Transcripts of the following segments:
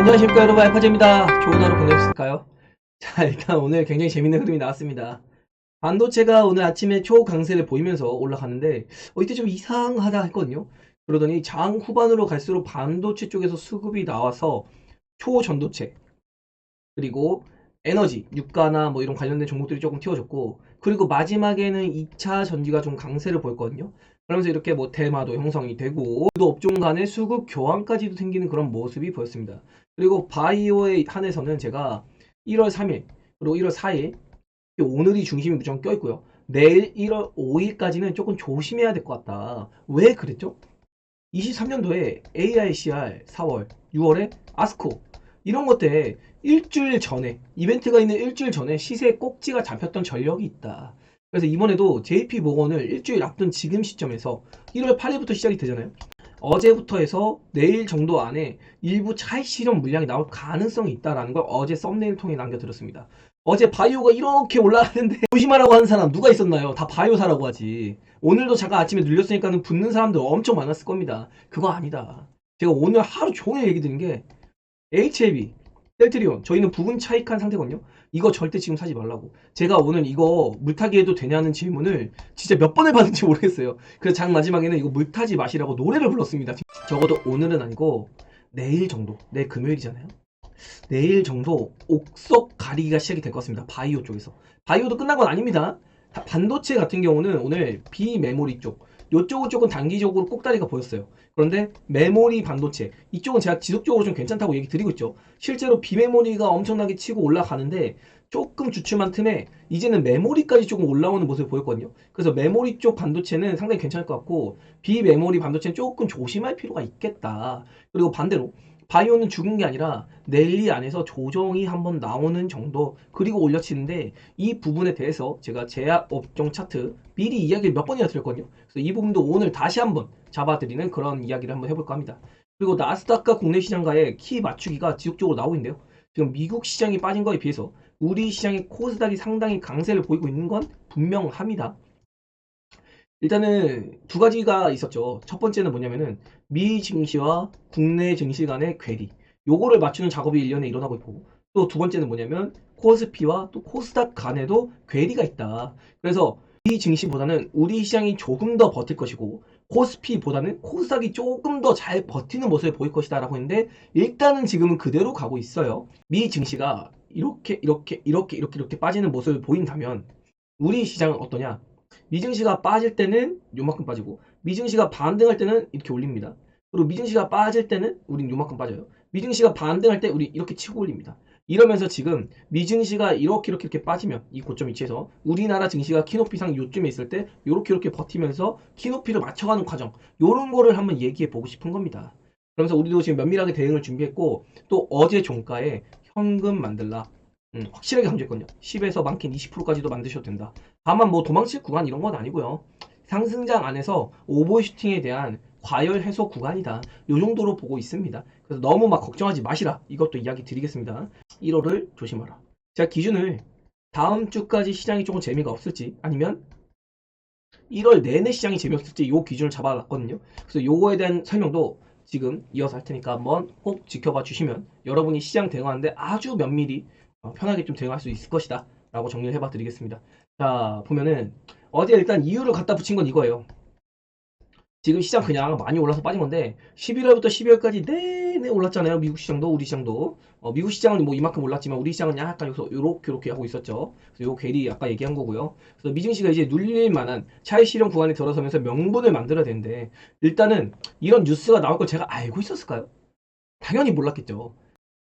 안녕하십니까 여러분, 알파제입니다. 좋은 하루 보내셨을까요? 자, 일단 오늘 굉장히 재밌는 흐름이 나왔습니다. 반도체가 오늘 아침에 초강세를 보이면서 올라가는데 이때 좀 이상하다 했거든요. 그러더니 장 후반으로 갈수록 반도체 쪽에서 수급이 나와서 초전도체 그리고 에너지, 유가나 뭐 이런 관련된 종목들이 조금 튀어졌고, 그리고 마지막에는 2차 전지가 좀 강세를 보였거든요. 그러면서 이렇게 뭐 테마도 형성이 되고 또 업종 간의 수급 교환까지도 생기는 그런 모습이 보였습니다. 그리고 바이오에 한해서는 제가 1월 3일 그리고 1월 4일 오늘이 중심이 무조건 껴있고요. 내일 1월 5일까지는 조금 조심해야 될 것 같다. 왜 그랬죠? 23년도에 AICR 4월, 6월에 아스코 이런 것들 일주일 전에 이벤트가 있는 일주일 전에 시세 꼭지가 잡혔던 전력이 있다. 그래서 이번에도 JP모건을 일주일 앞둔 지금 시점에서 1월 8일부터 시작이 되잖아요. 어제부터 해서 내일 정도 안에 일부 차익 실현 물량이 나올 가능성이 있다라는 걸 어제 썸네일 통해 남겨드렸습니다. 어제 바이오가 이렇게 올라가는데 조심하라고 하는 사람 누가 있었나요? 다 바이오사라고 하지. 오늘도 잠깐 아침에 눌렸으니까는 붙는 사람들 엄청 많았을 겁니다. 그거 아니다. 제가 오늘 하루 종일 얘기 드린 게 HLB, 셀트리온 저희는 부분 차익한 상태거든요. 이거 절대 지금 사지 말라고. 제가 오늘 이거 물타기 해도 되냐는 질문을 진짜 몇 번을 받은지 모르겠어요. 그래서 장 마지막에는 이거 물타지 마시라고 노래를 불렀습니다. 적어도 오늘은 아니고 내일 정도, 내일 금요일이잖아요. 내일 정도 옥석 가리기가 시작이 될 것 같습니다. 바이오 쪽에서. 바이오도 끝난 건 아닙니다. 반도체 같은 경우는 오늘 비메모리 쪽, 요쪽은 조금 단기적으로 꼭다리가 보였어요. 그런데 메모리 반도체, 이쪽은 제가 지속적으로 좀 괜찮다고 얘기 드리고 있죠. 실제로 비메모리가 엄청나게 치고 올라가는데 조금 주춤한 틈에 이제는 메모리까지 조금 올라오는 모습을 보였거든요. 그래서 메모리 쪽 반도체는 상당히 괜찮을 것 같고, 비메모리 반도체는 조금 조심할 필요가 있겠다. 그리고 반대로 바이오는 죽은 게 아니라 랠리 안에서 조정이 한번 나오는 정도, 그리고 올려치는데 이 부분에 대해서 제가 제약 업종 차트 미리 이야기를 몇 번이나 드렸거든요. 그래서 이 부분도 오늘 다시 한번 잡아드리는 그런 이야기를 한번 해볼까 합니다. 그리고 나스닥과 국내 시장과의 키 맞추기가 지속적으로 나오고 있는데요. 지금 미국 시장이 빠진 거에 비해서 우리 시장의 코스닥이 상당히 강세를 보이고 있는 건 분명합니다. 일단은 두 가지가 있었죠. 첫 번째는 뭐냐면은 미 증시와 국내 증시 간의 괴리, 요거를 맞추는 작업이 1년에 일어나고 있고, 또 두 번째는 뭐냐면 코스피와 또 코스닥 간에도 괴리가 있다. 그래서 미 증시보다는 우리 시장이 조금 더 버틸 것이고, 코스피보다는 코스닥이 조금 더 잘 버티는 모습을 보일 것이다 라고 했는데, 일단은 지금은 그대로 가고 있어요. 미 증시가 이렇게 빠지는 모습을 보인다면 우리 시장은 어떠냐? 미증시가 빠질 때는 요만큼 빠지고, 미증시가 반등할 때는 이렇게 올립니다. 그리고 미증시가 빠질 때는 우린 요만큼 빠져요. 미증시가 반등할 때 우리 이렇게 치고 올립니다. 이러면서 지금 미증시가 이렇게 빠지면 이 고점 위치에서 우리나라 증시가 키높이상 요쯤에 있을 때 이렇게 버티면서 키높이를 맞춰가는 과정, 요런 거를 한번 얘기해 보고 싶은 겁니다. 그러면서 우리도 지금 면밀하게 대응을 준비했고, 또 어제 종가에 현금 만들라 확실하게 강조했거든요. 10에서 많게는 20%까지도 만드셔도 된다. 다만 뭐 도망칠 구간 이런 건 아니고요. 상승장 안에서 오버슈팅에 대한 과열 해소 구간이다. 요 정도로 보고 있습니다. 그래서 너무 막 걱정하지 마시라. 이것도 이야기 드리겠습니다. 1월을 조심하라. 제가 기준을 다음 주까지 시장이 조금 재미가 없을지, 아니면 1월 내내 시장이 재미없을지 요 기준을 잡아놨거든요. 그래서 요거에 대한 설명도 지금 이어서 할 테니까 한번 꼭 지켜봐 주시면 여러분이 시장 대응하는데 아주 면밀히 편하게 좀 대응할 수 있을 것이다 라고 정리를 해봐 드리겠습니다. 자, 보면은 어제 일단 이유를 갖다 붙인 건 이거예요. 지금 시장 그냥 많이 올라서 빠진 건데 11월부터 12월까지 내내 올랐잖아요. 미국 시장도 우리 시장도. 미국 시장은 뭐 이만큼 올랐지만 우리 시장은 약간 여기서 요렇게 하고 있었죠. 그래서 요 괴리 아까 얘기한 거고요. 그래서 미증시가 이제 눌릴 만한 차익 실현 구간에 들어서면서 명분을 만들어야 되는데, 일단은 이런 뉴스가 나올 걸 제가 알고 있었을까요? 당연히 몰랐겠죠.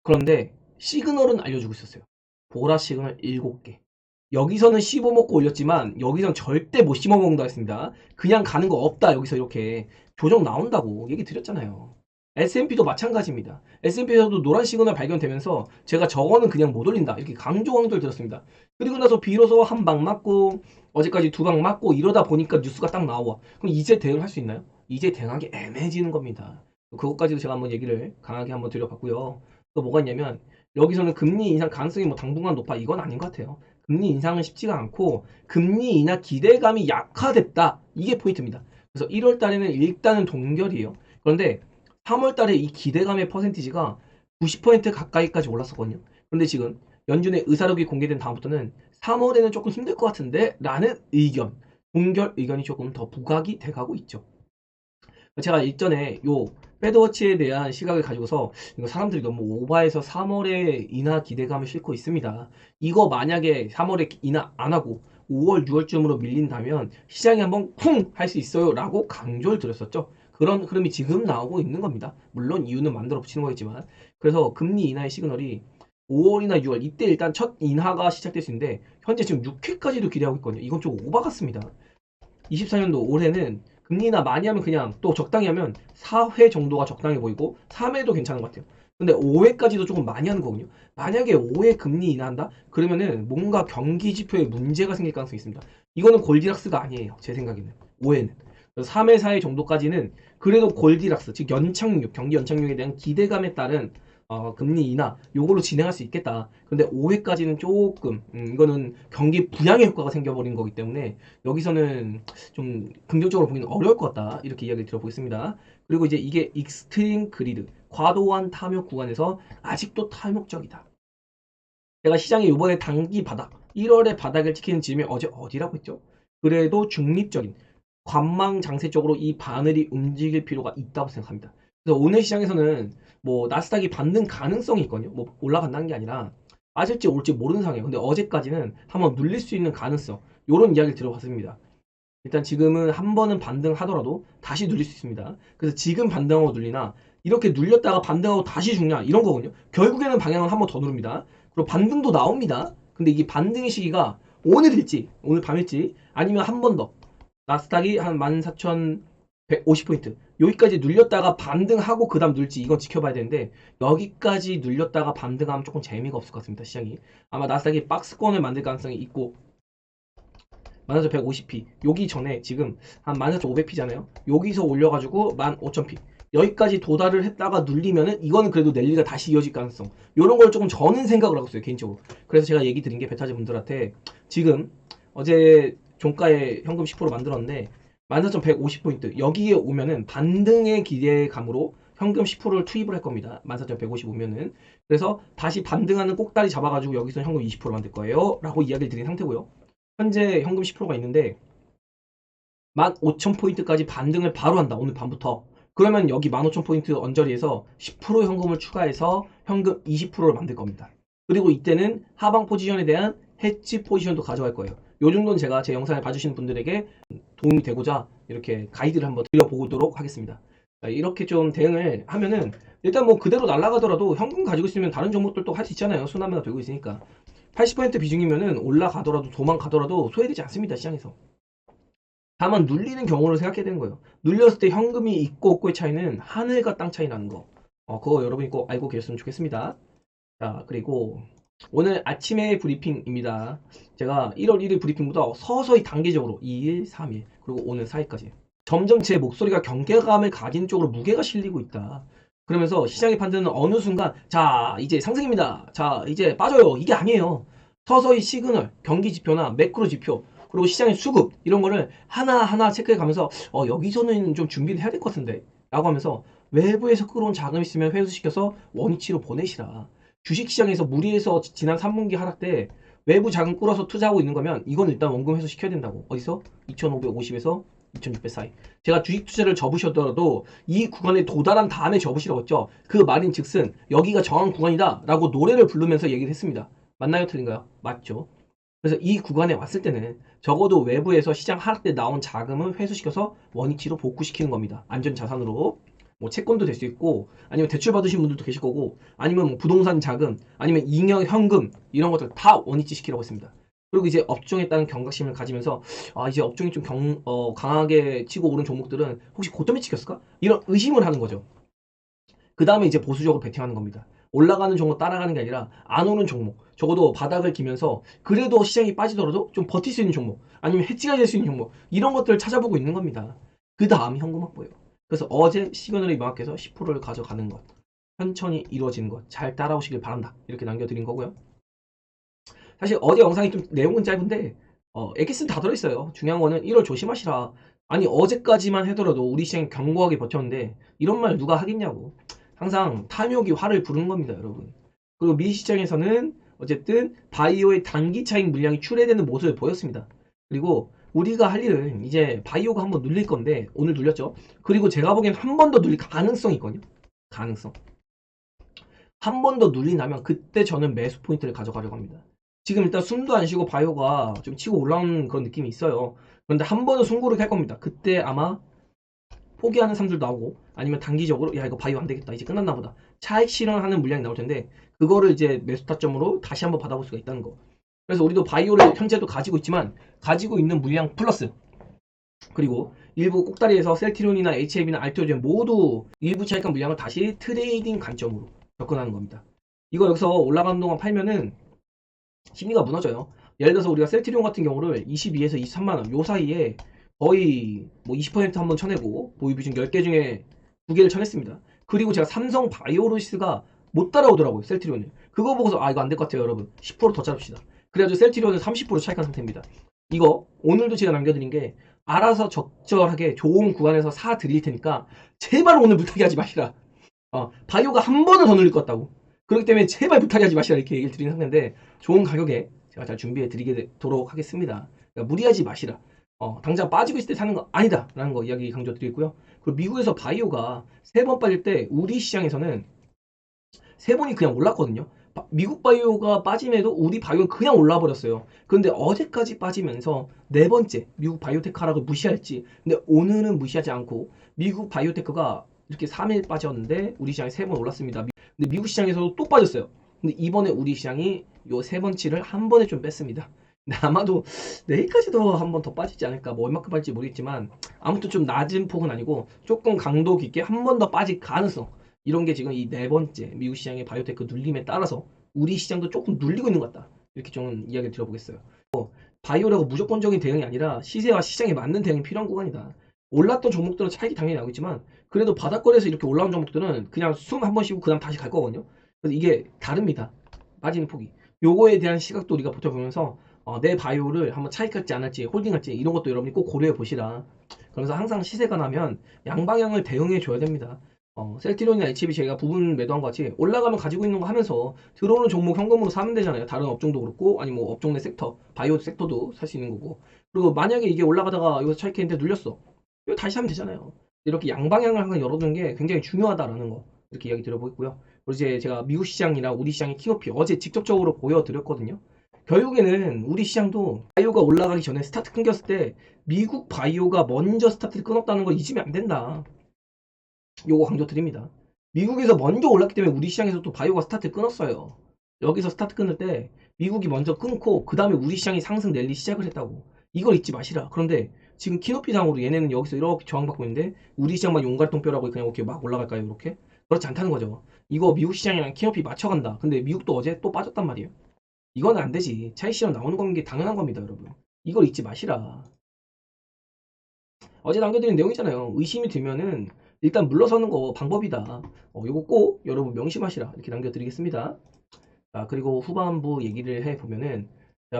그런데 시그널은 알려주고 있었어요. 보라 시그널 7개. 여기서는 씹어먹고 올렸지만 여기선 절대 못 씹어먹는다 했습니다. 그냥 가는 거 없다. 여기서 이렇게 조정 나온다고 얘기 드렸잖아요. S&P도 마찬가지입니다. S&P에서도 노란 시그널 발견되면서 제가 저거는 그냥 못 올린다 이렇게 강조를 드렸습니다. 그리고 나서 비로소 한 방 맞고 어제까지 두 방 맞고 이러다 보니까 뉴스가 딱 나와. 그럼 이제 대응을 할 수 있나요? 이제 대응하기 애매해지는 겁니다. 그것까지도 제가 한번 얘기를 강하게 한번 드려봤고요. 또 뭐가 있냐면 여기서는 금리 인상 가능성이 뭐 당분간 높아 이건 아닌 것 같아요. 금리 인상은 쉽지가 않고 금리 인하 기대감이 약화됐다. 이게 포인트입니다. 그래서 1월 달에는 일단은 동결이에요. 그런데 3월 달에 이 기대감의 퍼센티지가 90% 가까이까지 올랐었거든요. 그런데 지금 연준의 의사록이 공개된 다음부터는 3월에는 조금 힘들 것 같은데 라는 의견, 동결 의견이 조금 더 부각이 돼가고 있죠. 제가 일전에 요 패드워치에 대한 시각을 가지고서 이거 사람들이 너무 오바해서 3월에 인하 기대감을 싣고 있습니다. 이거 만약에 3월에 인하 안 하고 5월, 6월쯤으로 밀린다면 시장이 한번 쿵 할 수 있어요 라고 강조를 드렸었죠. 그런 흐름이 지금 나오고 있는 겁니다. 물론 이유는 만들어 붙이는 거겠지만. 그래서 금리 인하의 시그널이 5월이나 6월 이때 일단 첫 인하가 시작될 수 있는데 현재 지금 6회까지도 기대하고 있거든요. 이건 좀 오바 같습니다. 24년도 올해는 금리 인하 많이 하면 그냥 또 적당히 하면 4회 정도가 적당해 보이고 3회도 괜찮은 것 같아요. 근데 5회까지도 조금 많이 하는 거거든요. 만약에 5회 금리 인하한다? 그러면은 뭔가 경기 지표에 문제가 생길 가능성이 있습니다. 이거는 골디락스가 아니에요. 제 생각에는. 5회는. 3회, 4회 정도까지는 그래도 골디락스, 즉 연착륙, 경기 연착륙에 대한 기대감에 따른 금리 인하 요걸로 진행할 수 있겠다. 근데 5회까지는 조금 이거는 경기 부양의 효과가 생겨버린 거기 때문에 여기서는 좀 긍정적으로 보기는 어려울 것 같다. 이렇게 이야기를 들어보겠습니다. 그리고 이제 이게 익스트림 그리드, 과도한 탐욕 구간에서 아직도 탐욕적이다. 제가 시장에 이번에 단기 바닥, 1월에 바닥을 지키는 지점이 어디라고 했죠? 그래도 중립적인 관망 장세 쪽으로 이 바늘이 움직일 필요가 있다고 생각합니다. 그래서 오늘 시장에서는 뭐 나스닥이 받는 가능성이 있거든요. 뭐 올라간다는 게 아니라 빠질지 올지 모르는 상황이에요. 근데 어제까지는 한번 눌릴 수 있는 가능성, 요런 이야기를 들어봤습니다. 일단 지금은 한 번은 반등하더라도 다시 눌릴 수 있습니다. 그래서 지금 반등하고 눌리나 이렇게 눌렸다가 반등하고 다시 죽냐 이런 거거든요. 결국에는 방향을 한 번 더 누릅니다. 그리고 반등도 나옵니다. 근데 이게 반등의 시기가 오늘일지 오늘 밤일지 아니면 한 번 더 나스닥이 한 14,150포인트 여기까지 눌렸다가 반등하고 그 다음 눌지 이건 지켜봐야 되는데 여기까지 눌렸다가 반등하면 조금 재미가 없을 것 같습니다. 시장이 아마 나스닥이 박스권을 만들 가능성이 있고 14,150p 여기 전에 지금 한 14,500p잖아요. 여기서 올려가지고 15,000p 여기까지 도달을 했다가 눌리면은 이거는 그래도 랠리가 다시 이어질 가능성 이런 걸 조금 저는 생각을 하고 있어요 개인적으로. 그래서 제가 얘기 드린 게 베타즈 분들한테 지금 어제 종가에 현금 10% 만들었는데 14,150포인트 여기에 오면은 반등의 기대감으로 현금 10%를 투입을 할 겁니다. 14,150 오면은. 그래서 다시 반등하는 꼭다리 잡아가지고 여기서 현금 20% 만들 거예요 라고 이야기를 드린 상태고요. 현재 현금 10%가 있는데 15,000포인트까지 반등을 바로 한다. 오늘 밤부터. 그러면 여기 15,000포인트 언저리에서 10% 현금을 추가해서 현금 20%를 만들 겁니다. 그리고 이때는 하방 포지션에 대한 해치 포지션도 가져갈 거예요. 요 정도는 제가 제 영상을 봐주시는 분들에게 도움이 되고자 이렇게 가이드를 한번 드려보도록 하겠습니다. 이렇게 좀 대응을 하면은 일단 뭐 그대로 날아가더라도 현금 가지고 있으면 다른 종목들도 할 수 있잖아요. 순환매가 되고 있으니까. 80% 비중이면은 올라가더라도 도망가더라도 소외되지 않습니다. 시장에서. 다만 눌리는 경우를 생각해야 되는 거예요. 눌렸을 때 현금이 있고 없고의 차이는 하늘과 땅 차이 나는 거. 그거 여러분이 꼭 알고 계셨으면 좋겠습니다. 자, 그리고 오늘 아침의 브리핑입니다. 제가 1월 1일 브리핑보다 서서히 단계적으로 2일, 3일, 그리고 오늘 4일까지 점점 제 목소리가 경계감을 가진 쪽으로 무게가 실리고 있다. 그러면서 시장의 판단은 어느 순간 자 이제 상승입니다. 자 이제 빠져요. 이게 아니에요. 서서히 시그널, 경기 지표나 매크로 지표 그리고 시장의 수급 이런 거를 하나하나 체크해 가면서 여기서는 좀 준비를 해야 될 것 같은데 라고 하면서 외부에서 끌어온 자금 있으면 회수시켜서 원위치로 보내시라. 주식시장에서 무리해서 지난 3분기 하락 때 외부 자금 끌어서 투자하고 있는 거면 이건 일단 원금 회수 시켜야 된다고. 어디서? 2,550에서 2,600 사이. 제가 주식 투자를 접으셨더라도 이 구간에 도달한 다음에 접으시라고 했죠. 그 말인 즉슨 여기가 정한 구간이다 라고 노래를 부르면서 얘기를 했습니다. 맞나요? 틀린가요? 맞죠. 그래서 이 구간에 왔을 때는 적어도 외부에서 시장 하락 때 나온 자금을 회수시켜서 원위치로 복구시키는 겁니다. 안전자산으로. 뭐 채권도 될 수 있고 아니면 대출 받으신 분들도 계실 거고 아니면 뭐 부동산 자금 아니면 잉여 현금 이런 것들 다 원위치 시키라고 했습니다. 그리고 이제 업종에 따른 경각심을 가지면서 이제 업종이 좀 강하게 치고 오른 종목들은 혹시 고점에 찍혔을까? 이런 의심을 하는 거죠. 그 다음에 이제 보수적으로 베팅하는 겁니다. 올라가는 종목 따라가는 게 아니라 안 오는 종목 적어도 바닥을 기면서 그래도 시장이 빠지더라도 좀 버틸 수 있는 종목 아니면 해지가 될 수 있는 종목 이런 것들을 찾아보고 있는 겁니다. 그 다음 현금 확보예요. 그래서 어제 시그널이 명확해서 10%를 가져가는 것 천천히 이루어지는 것 잘 따라오시길 바란다 이렇게 남겨드린 거고요. 사실 어제 영상이 좀 내용은 짧은데 엑기스는 다 들어있어요. 중요한 거는 1월 조심하시라. 아니 어제까지만 하더라도 우리 시장이 견고하게 버텼는데 이런 말 누가 하겠냐고. 항상 탐욕이 화를 부르는 겁니다, 여러분. 그리고 미 시장에서는 어쨌든 바이오의 단기 차익 물량이 출회되는 모습을 보였습니다. 그리고 우리가 할 일은 이제 바이오가 한번 눌릴 건데 오늘 눌렸죠. 그리고 제가 보기엔 한 번 더 눌릴 가능성이 있거든요. 가능성. 한 번 더 눌린다면 그때 저는 매수 포인트를 가져가려고 합니다. 지금 일단 숨도 안 쉬고 바이오가 좀 치고 올라오는 그런 느낌이 있어요. 그런데 한 번은 숨고르게 할 겁니다. 그때 아마 포기하는 사람들 나오고 아니면 단기적으로 야 이거 바이오 안 되겠다 이제 끝났나 보다 차익 실현하는 물량이 나올 텐데 그거를 이제 매수 타점으로 다시 한번 받아볼 수가 있다는 거. 그래서 우리도 바이오를 현재도 가지고 있지만 가지고 있는 물량 플러스 그리고 일부 꼭다리에서 셀트리온이나 HAB나 알토젠 모두 일부 차익한 물량을 다시 트레이딩 관점으로 접근하는 겁니다. 이거 여기서 올라가는 동안 팔면은 심리가 무너져요. 예를 들어서 우리가 셀트리온 같은 경우를 22에서 23만원 요 사이에 거의 뭐 20% 한번 쳐내고 보유 비중 10개 중에 2개를 쳐냈습니다. 그리고 제가 삼성 바이오로시스가 못 따라오더라고요, 셀트리온을. 그거 보고서 아 이거 안 될 것 같아요, 여러분. 10%더 자릅시다. 그래가지고 셀트리온은 30% 차익한 상태입니다. 이거 오늘도 제가 남겨드린 게 알아서 적절하게 좋은 구간에서 사 드릴 테니까 제발 오늘 물타기 하지 마시라. 바이오가 한 번은 더 눌릴 것 같다고. 그렇기 때문에 제발 물타기 하지 마시라 이렇게 얘기를 드리는 상태인데 좋은 가격에 제가 잘 준비해 드리도록 하겠습니다. 그러니까 무리하지 마시라. 당장 빠지고 있을 때 사는 거 아니다 라는 거 이야기 강조 드리고요. 그리고 미국에서 바이오가 3번 빠질 때 우리 시장에서는 3번이 그냥 올랐거든요. 미국 바이오가 빠짐에도 우리 바이오는 그냥 올라 버렸어요. 그런데 어제까지 빠지면서 4번째 미국 바이오테크 하락을 무시할지, 근데 오늘은 무시하지 않고 미국 바이오테크가 이렇게 3일 빠졌는데 우리 시장이 3번 올랐습니다. 근데 미국 시장에서도 또 빠졌어요. 근데 이번에 우리 시장이 요 3번치를 한 번에 좀 뺐습니다. 근데 아마도 내일까지도 한 번 더 빠지지 않을까. 뭐 얼마큼 빠질지 모르겠지만 아무튼 좀 낮은 폭은 아니고 조금 강도 깊게 한 번 더 빠질 가능성, 이런 게 지금 이 4번째 미국 시장의 바이오테크 눌림에 따라서 우리 시장도 조금 눌리고 있는 것 같다. 이렇게 좀 이야기를 드려보겠어요. 바이오라고 무조건적인 대응이 아니라 시세와 시장에 맞는 대응이 필요한 구간이다. 올랐던 종목들은 차익이 당연히 나고 있지만 그래도 바닥권에서 이렇게 올라온 종목들은 그냥 숨 한 번 쉬고 그 다음 다시 갈 거거든요. 그래서 이게 다릅니다. 빠지는 폭이. 요거에 대한 시각도 우리가 붙여보면서 내 바이오를 한번 차익할지 안 할지 홀딩할지 이런 것도 여러분이 꼭 고려해 보시라. 그래서 항상 시세가 나면 양방향을 대응해 줘야 됩니다. 셀트리온이나 HB 제가 부분 매도한 것 같이 올라가면 가지고 있는 거 하면서 들어오는 종목 현금으로 사면 되잖아요. 다른 업종도 그렇고 아니 뭐 업종 내 섹터 바이오 섹터도 살 수 있는 거고. 그리고 만약에 이게 올라가다가 여기서 차익했는데 눌렸어, 이거 다시 하면 되잖아요. 이렇게 양방향을 항상 열어두는 게 굉장히 중요하다라는 거 이렇게 이야기 드려보겠고요. 그리고 이제 제가 미국 시장이나 우리 시장의 키높이 어제 직접적으로 보여드렸거든요. 결국에는 우리 시장도 바이오가 올라가기 전에 스타트 끊겼을 때 미국 바이오가 먼저 스타트를 끊었다는 거 잊으면 안 된다. 요거 강조드립니다. 미국에서 먼저 올랐기 때문에 우리 시장에서 또 바이오가 스타트 끊었어요. 여기서 스타트 끊을 때 미국이 먼저 끊고 그 다음에 우리 시장이 상승 랠리 시작을 했다고. 이걸 잊지 마시라. 그런데 지금 키높이상으로 얘네는 여기서 이렇게 저항받고 있는데 우리 시장만 용갈통뼈라고 그냥 이렇게 막 올라갈까요? 이렇게? 그렇지 않다는 거죠. 이거 미국 시장이랑 키높이 맞춰간다. 근데 미국도 어제 또 빠졌단 말이에요. 이거는 안 되지. 차익 실현 나오는 건 게 당연한 겁니다, 여러분. 이걸 잊지 마시라. 어제 남겨드린 내용이잖아요. 의심이 들면은 일단 물러서는 거 방법이다. 요거 꼭 여러분 명심하시라. 이렇게 남겨드리겠습니다. 자, 그리고 후반부 얘기를 해보면은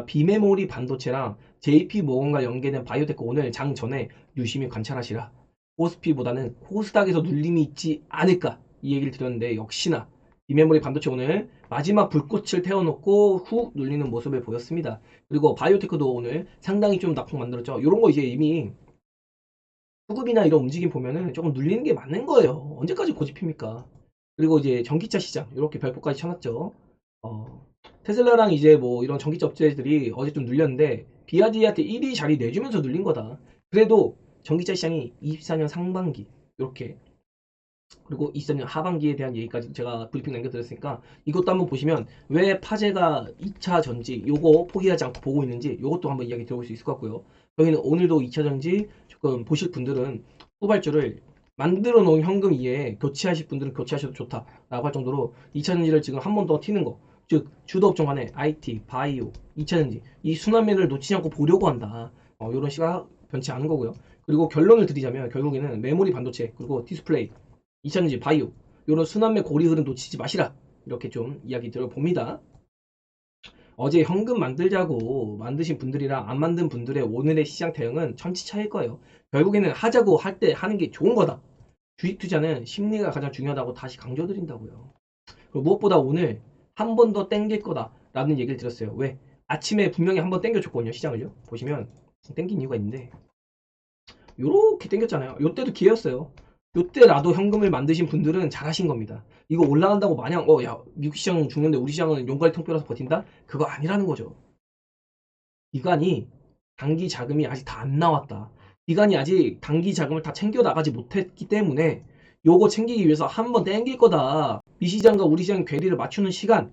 비메모리 반도체랑 JP 모건과 연계된 바이오테크 오늘 장 전에 유심히 관찰하시라. 코스피보다는 코스닥에서 눌림이 있지 않을까 이 얘기를 드렸는데 역시나 비메모리 반도체 오늘 마지막 불꽃을 태워놓고 훅 눌리는 모습을 보였습니다. 그리고 바이오테크도 오늘 상당히 좀 낙폭 만들었죠. 이런 거 이제 이미 수급이나 이런 움직임 보면은 조금 눌리는 게 맞는 거예요. 언제까지 고집입니까? 그리고 이제 전기차 시장 이렇게 별표까지 쳐놨죠. 테슬라랑 이제 뭐 이런 전기차 업체들이 어제 좀 눌렸는데 비아디한테 1위 자리 내주면서 눌린 거다. 그래도 전기차 시장이 24년 상반기 이렇게, 그리고 24년 하반기에 대한 얘기까지 제가 브리핑 남겨드렸으니까 이것도 한번 보시면 왜 파제가 2차 전지 요거 포기하지 않고 보고 있는지 요것도 한번 이야기 들어볼 수 있을 것 같고요. 저희는 오늘도 2차 전지 조금 보실 분들은 후발주를 만들어 놓은 현금 이에 교체하실 분들은 교체하셔도 좋다라고 할 정도로 2차 전지를 지금 한 번 더 튀는 거, 즉 주도 업종 간에 IT, 바이오, 2차 전지 이 순환매를 놓치지 않고 보려고 한다. 이런 시각 변치 않은 거고요. 그리고 결론을 드리자면 결국에는 메모리 반도체 그리고 디스플레이 2차 전지 바이오 이런 순환매 고리 흐름 놓치지 마시라. 이렇게 좀 이야기 들어봅니다. 어제 현금 만들자고 만드신 분들이랑 안 만든 분들의 오늘의 시장 대응은 천지 차이일 거예요. 결국에는 하자고 할 때 하는 게 좋은 거다. 주식 투자는 심리가 가장 중요하다고 다시 강조드린다고요. 그리고 무엇보다 오늘 한 번 더 땡길 거다라는 얘기를 들었어요. 왜? 아침에 분명히 한 번 땡겨줬거든요, 시장을요. 보시면 땡긴 이유가 있는데 요렇게 땡겼잖아요. 요때도 기회였어요. 요때라도 현금을 만드신 분들은 잘하신 겁니다. 이거 올라간다고 마냥 야 미국 시장은 죽는데 우리 시장은 용가리 통뼈라서 버틴다? 그거 아니라는 거죠. 기관이 단기 자금이 아직 다 안 나왔다. 기관이 아직 단기 자금을 다 챙겨 나가지 못했기 때문에 요거 챙기기 위해서 한 번 땡길 거다. 미시장과 우리 시장 괴리를 맞추는 시간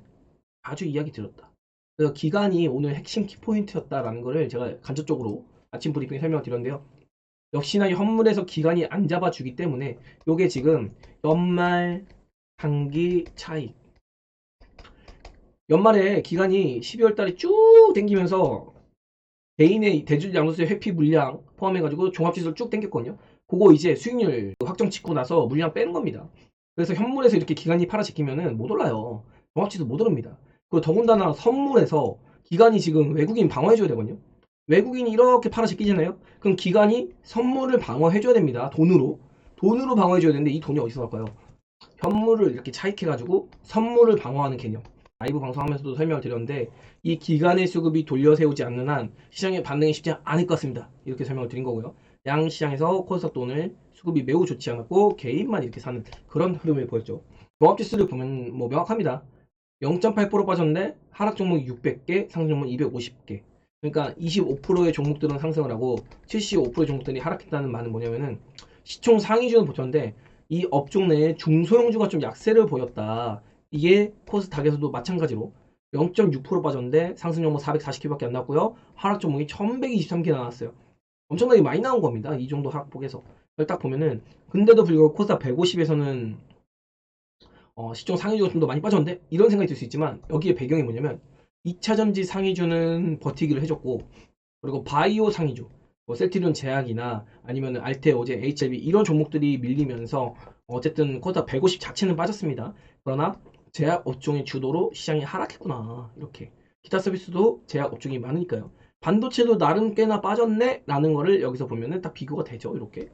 아주 이야기 들었다. 그래서 기간이 오늘 핵심 키포인트였다라는 거를 제가 간접적으로 아침 브리핑 설명을 드렸는데요. 역시나 현물에서 기간이 안 잡아주기 때문에 요게 지금 연말 단기 차익 연말에 기간이 12월 달에 쭉 당기면서 개인의 대주주 양도세 회피 물량 포함해가지고 종합지수를 쭉 당겼거든요. 그거 이제 수익률 확정 짓고 나서 물량 빼는 겁니다. 그래서 현물에서 이렇게 기간이 팔아제끼면은 못 올라요. 종합지수 못 오릅니다. 그리고 더군다나 선물에서 기간이 지금 외국인 방어해줘야 되거든요. 외국인이 이렇게 팔아제끼잖아요. 그럼 기간이 선물을 방어해줘야 됩니다. 돈으로 방어해줘야 되는데 이 돈이 어디서 나올까요? 현물을 이렇게 차익해가지고 선물을 방어하는 개념. 라이브 방송하면서도 설명을 드렸는데 이 기간의 수급이 돌려 세우지 않는 한 시장의 반등이 쉽지 않을 것 같습니다. 이렇게 설명을 드린 거고요. 양시장에서 코스닥 돈을 수급이 매우 좋지 않았고 개인만 이렇게 사는 그런 흐름을 보였죠. 종합지수를 보면 뭐 명확합니다. 0.8% 빠졌는데 하락 종목이 600개, 상승 종목 250개. 그러니까 25%의 종목들은 상승을 하고 75%의 종목들이 하락했다는 말은 뭐냐면은 시총 상위주는 붙었는데 이 업종 내에 중소형주가 좀 약세를 보였다. 이게 코스닥에서도 마찬가지로 0.6% 빠졌는데 상승 종목 440개밖에 안 나왔고요. 하락 종목이 1123개 나왔어요. 엄청나게 많이 나온 겁니다. 이 정도 하락폭에서. 그걸 딱 보면은 근데도 불구하고 코스닥 150에서는 시총 상위주가 좀 더 많이 빠졌는데 이런 생각이 들 수 있지만 여기에 배경이 뭐냐면 2차전지 상위주는 버티기를 해줬고 그리고 바이오 상위주 뭐 셀트리온 제약이나 아니면 알테오, 어제 HLB 이런 종목들이 밀리면서 어쨌든 코스닥 150 자체는 빠졌습니다. 그러나 제약 업종의 주도로 시장이 하락했구나 이렇게 기타 서비스도 제약 업종이 많으니까요. 반도체도 나름 꽤나 빠졌네 라는 거를 여기서 보면은 딱 비교가 되죠 이렇게.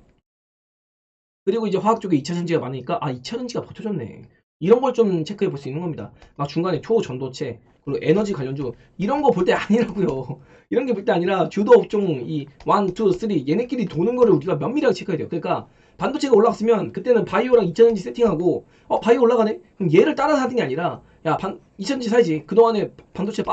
그리고 이제 화학 쪽에 2차 전지가 많으니까 2차 전지가 버텨줬네. 이런 걸 좀 체크해 볼 수 있는 겁니다. 막 중간에 초전도체 그리고 에너지 관련주 이런 거 볼 때 아니라고요. 이런 게 볼 때 아니라 주도 업종 이 1, 2, 3 얘네끼리 도는 거를 우리가 면밀하게 체크해야 돼요. 그러니까 반도체가 올라갔으면 그때는 바이오랑 2차 전지 세팅하고 바이오 올라가네? 그럼 얘를 따라서 하는 게 아니라 2차 전지 사야지. 그동안에 반도체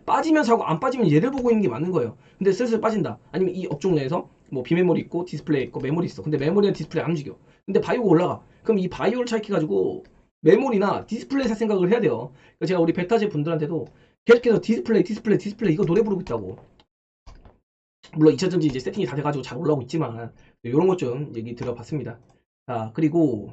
빠지면 사고 안 빠지면 얘를 보고 있는 게 맞는 거예요. 근데 슬슬 빠진다. 아니면 이 업종 내에서 뭐 비메모리 있고 디스플레이 있고 메모리 있어. 근데 메모리랑 디스플레이 안 움직여. 근데 바이오가 올라가. 그럼 이 바이오를 차익해가지고 메모리나 디스플레이 살 생각을 해야 돼요. 그래서 제가 우리 베타제 분들한테도 계속해서 디스플레이 이거 노래 부르고 있다고. 물론 2차전지 이제 세팅이 다 돼가지고 잘 올라오고 있지만 이런 것 좀 얘기 들어봤습니다. 자 그리고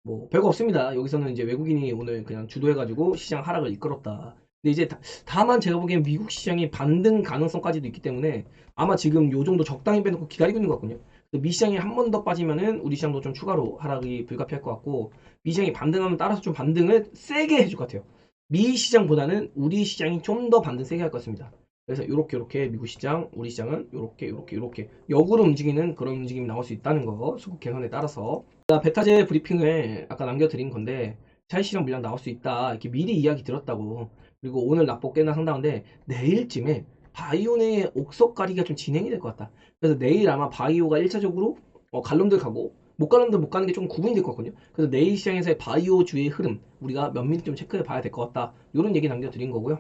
뭐 별거 없습니다. 여기서는 이제 외국인이 오늘 그냥 주도해가지고 시장 하락을 이끌었다. 근데 이제 다만 제가 보기엔 미국 시장이 반등 가능성까지도 있기 때문에 아마 지금 요 정도 적당히 빼놓고 기다리고 있는 것 같거든요. 미 시장이 한 번 더 빠지면은 우리 시장도 좀 추가로 하락이 불가피할 것 같고 미 시장이 반등하면 따라서 좀 반등을 세게 해줄 것 같아요. 미 시장보다는 우리 시장이 좀 더 반등 세게 할 것 같습니다. 그래서 요렇게 미국 시장, 우리 시장은 요렇게 역으로 움직이는 그런 움직임이 나올 수 있다는 거 수급 개선에 따라서 베타제 브리핑을 아까 남겨드린 건데 차익실현 물량 나올 수 있다 이렇게 미리 이야기 들었다고. 그리고 오늘 낙폭 꽤나 상당한데 내일쯤에 바이오의 옥석 가리기가 좀 진행이 될 것 같다. 그래서 내일 아마 바이오가 1차적으로 갈놈들 가고 못 가는 데 못 가는 게 좀 구분이 될 것 같거든요. 그래서 내일 시장에서의 바이오주의 흐름 우리가 면밀히 좀 체크해 봐야 될 것 같다. 이런 얘기 남겨드린 거고요.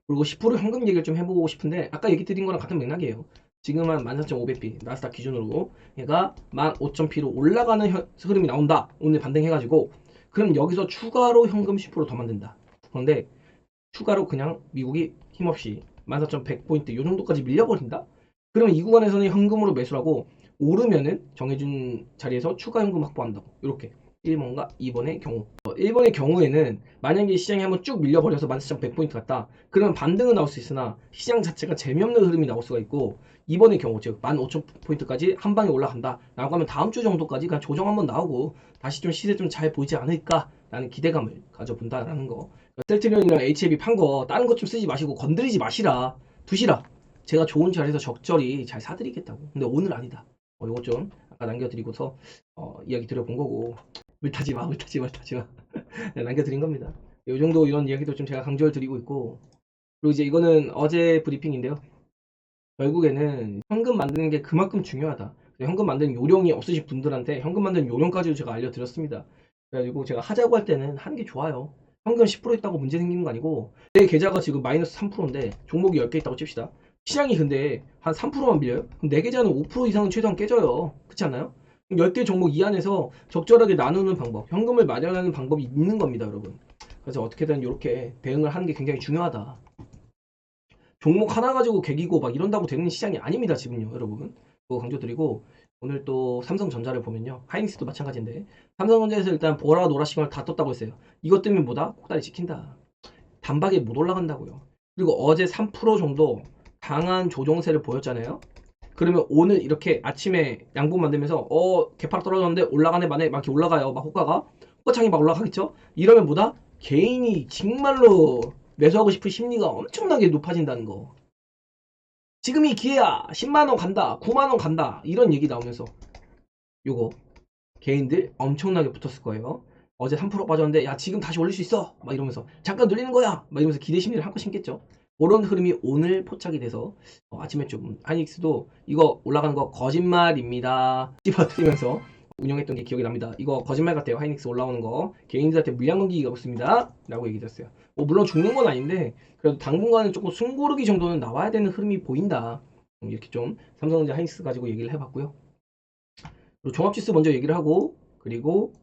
그리고 10% 현금 얘기를 좀 해보고 싶은데 아까 얘기 드린 거랑 같은 맥락이에요. 지금 한 14,500비 나스닥 기준으로 얘가 15,000피로 올라가는 흐름이 나온다. 오늘 반등해가지고 그럼 여기서 추가로 현금 10%더 만든다. 그런데 추가로 그냥 미국이 힘없이 14,100포인트 이 정도까지 밀려버린다? 그러면 이 구간에서는 현금으로 매수를 하고 오르면은 정해준 자리에서 추가 현금 확보한다고. 이렇게 1번과 2번의 경우 1번의 경우에는 만약에 시장이 한번 쭉 밀려버려서 14,100포인트 갔다 그러면 반등은 나올 수 있으나 시장 자체가 재미없는 흐름이 나올 수가 있고 2번의 경우 즉 15,000포인트까지 한 방에 올라간다 라고 하면 다음 주 정도까지 그냥 조정 한번 나오고 다시 좀 시세 좀 잘 보이지 않을까 라는 기대감을 가져본다라는 거. 셀트리온이랑 HLB 판 거 다른 것 좀 쓰지 마시고 건드리지 마시라 두시라 제가 좋은 자리에서 적절히 잘 사드리겠다고. 근데 오늘 아니다. 요거 좀 남겨드리고서 이야기 드려본 거고, 물타지 마, 물타지 마, 물타지 마. 네, 남겨드린 겁니다. 요 정도 이런 이야기도 좀 제가 강조를 드리고 있고, 그리고 이제 이거는 어제 브리핑인데요. 결국에는 현금 만드는 게 그만큼 중요하다. 현금 만드는 요령이 없으신 분들한테 현금 만드는 요령까지도 제가 알려드렸습니다. 그래가지고 제가 하자고 할 때는 하는 게 좋아요. 현금 10% 있다고 문제 생기는 거 아니고, 내 계좌가 지금 마이너스 3%인데 종목이 10개 있다고 칩시다. 시장이 근데 한 3%만 밀려요? 그럼 내 계좌는 5% 이상은 최소한 깨져요. 그렇지 않나요? 10개 종목 이 안에서 적절하게 나누는 방법, 현금을 마련하는 방법이 있는 겁니다, 여러분. 그래서 어떻게든 이렇게 대응을 하는 게 굉장히 중요하다. 종목 하나 가지고 개기고 막 이런다고 되는 시장이 아닙니다, 지금요, 여러분. 그거 강조드리고, 오늘 또 삼성전자를 보면요, 하이닉스도 마찬가지인데, 삼성전자에서 일단 보라 노라 시그널 다 떴다고 했어요. 이것 때문에 뭐다? 꼭다리 찍힌다. 단박에 못 올라간다고요. 그리고 어제 3% 정도 강한 조정세를 보였잖아요. 그러면 오늘 이렇게 아침에 양봉 만들면서 개파락 떨어졌는데 올라가네 만에 막 이렇게 올라가요. 막 호가창이 막 올라가겠죠. 이러면 뭐다? 개인이 정말로 매수하고 싶은 심리가 엄청나게 높아진다는 거. 지금이 기회야. 10만원 간다. 9만원 간다. 이런 얘기 나오면서 요거 개인들 엄청나게 붙었을 거예요. 어제 3% 빠졌는데 야 지금 다시 올릴 수 있어. 막 이러면서 잠깐 늘리는 거야. 막 이러면서 기대 심리를 한번 심겠죠. 그런 흐름이 오늘 포착이 돼서 아침에 좀 하이닉스도 이거 올라가는 거 거짓말입니다. 찝어뜨리면서 운영했던 게 기억이 납니다. 이거 거짓말 같아요. 하이닉스 올라오는 거 개인들한테 물량 건기기가 없습니다. 라고 얘기했어요. 물론 죽는 건 아닌데 그래도 당분간은 조금 숨고르기 정도는 나와야 되는 흐름이 보인다. 이렇게 좀 삼성전자 하이닉스 가지고 얘기를 해봤고요. 그리고 종합지수 먼저 얘기를 하고 그리고